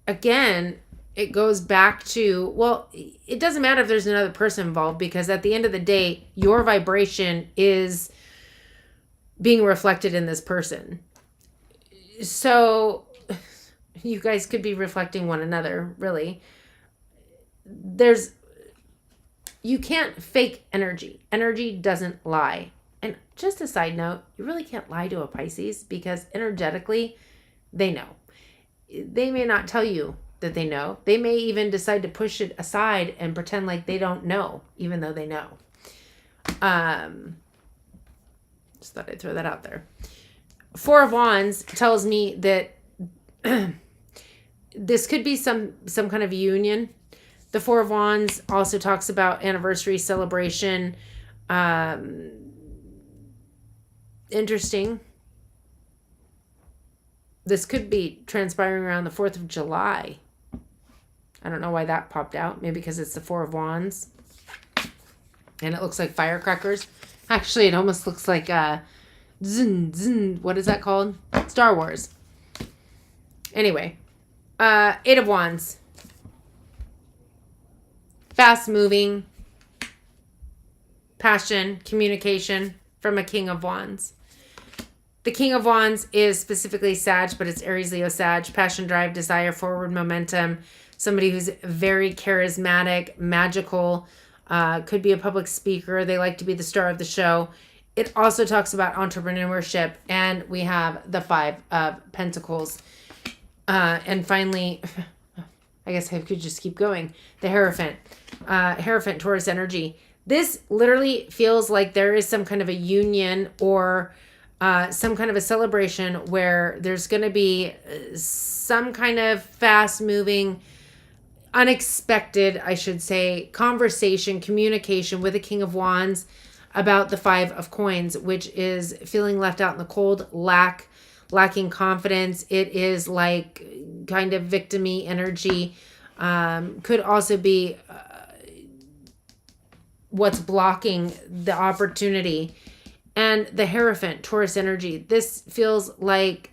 again, it goes back to, well, it doesn't matter if there's another person involved, because at the end of the day, your vibration is being reflected in this person. So you guys could be reflecting one another, really. You can't fake energy. Energy doesn't lie. And just a side note, you really can't lie to a Pisces, because energetically, they know. They may not tell you that they know. They may even decide to push it aside and pretend like they don't know, even though they know. Just thought I'd throw that out there. Four of Wands tells me that this could be some kind of union. The Four of Wands also talks about anniversary celebration. Interesting. This could be transpiring around the 4th of July. I don't know why that popped out. Maybe because it's the Four of Wands. And it looks like firecrackers. Actually, it almost looks like zin, zin. What is that called? Star Wars. Anyway. 8 of Wands. Fast moving. Passion. Communication from a King of Wands. The King of Wands is specifically Sag, but it's Aries, Leo, Sag. Passion, drive, desire, forward momentum. Somebody who's very charismatic, magical, could be a public speaker. They like to be the star of the show. It also talks about entrepreneurship, and we have the 5 of Pentacles. And finally, I guess I could just keep going. The Hierophant. Hierophant, Taurus energy. This literally feels like there is some kind of a union or some kind of a celebration where there's going to be some kind of fast-moving, unexpected, I should say, conversation, communication with the King of Wands about the 5 of Coins, which is feeling left out in the cold, lacking confidence. It is like kind of victim-y energy. Could also be what's blocking the opportunity. And the Hierophant, Taurus energy. This feels like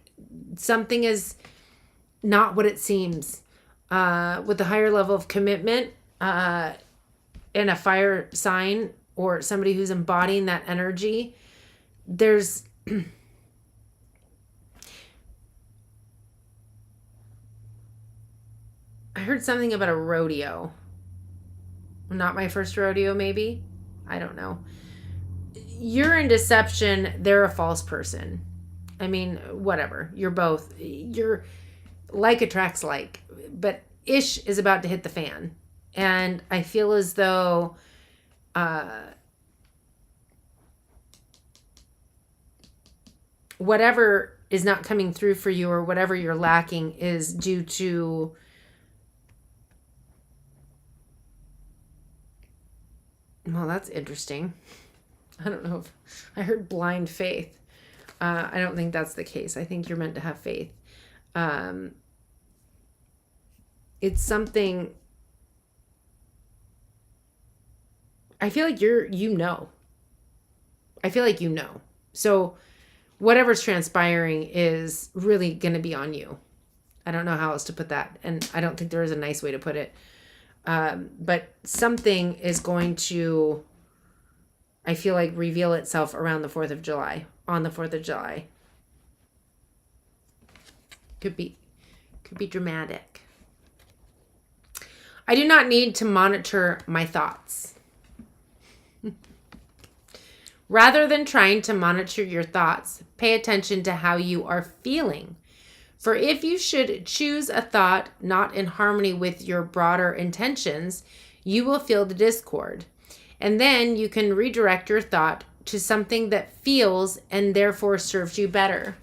something is not what it seems. With the higher level of commitment in a fire sign or somebody who's embodying that energy, there's I heard something about a rodeo. Not my first rodeo, maybe. I don't know. You're in deception. They're a false person. I mean, whatever. You're both. You're like attracts like. But ish is about to hit the fan. And I feel as though whatever is not coming through for you or whatever you're lacking is due to well, that's interesting. I don't know if I heard blind faith. I don't think that's the case. I think you're meant to have faith. It's something I feel like you know. I feel like you know. So whatever's transpiring is really going to be on you. I don't know how else to put that. And I don't think there is a nice way to put it. But something is going to, I feel like, reveal itself around the 4th of July, on the 4th of July. Could be dramatic. I do not need to monitor my thoughts. Rather than trying to monitor your thoughts, pay attention to how you are feeling. For if you should choose a thought not in harmony with your broader intentions, you will feel the discord. And then you can redirect your thought to something that feels and therefore serves you better.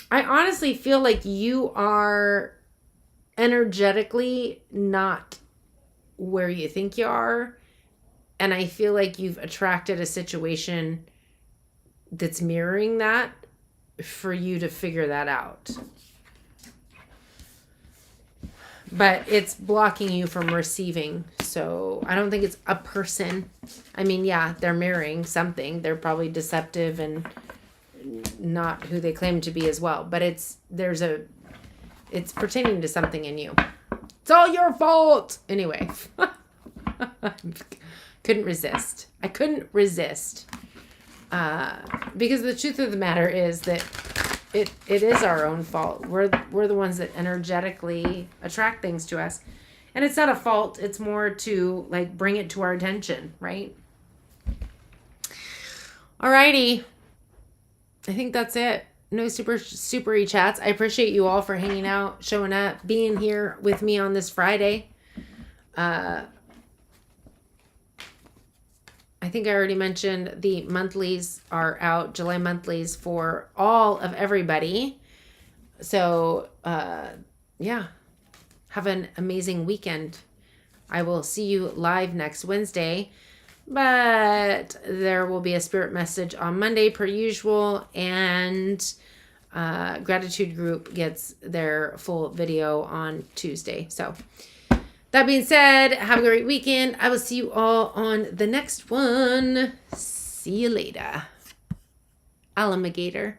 I honestly feel like you are energetically not where you think you are. And I feel like you've attracted a situation that's mirroring that for you to figure that out. But it's blocking you from receiving. So I don't think it's a person. I mean, yeah, they're mirroring something. They're probably deceptive and not who they claim to be as well. But it's pertaining to something in you. It's all your fault. Anyway. Couldn't resist. I couldn't resist. Because the truth of the matter is that it is our own fault. We're the ones that energetically attract things to us. And it's not a fault. It's more to like bring it to our attention, right? Alrighty. I think that's it. No super chats. I appreciate you all for hanging out, showing up, being here with me on this Friday. I think I already mentioned the monthlies are out, July monthlies for all of everybody. So, yeah, have an amazing weekend. I will see you live next Wednesday, but there will be a spirit message on Monday per usual, and gratitude group gets their full video on Tuesday. So that being said, have a great weekend. I will see you all on the next one. See you later. Alligator.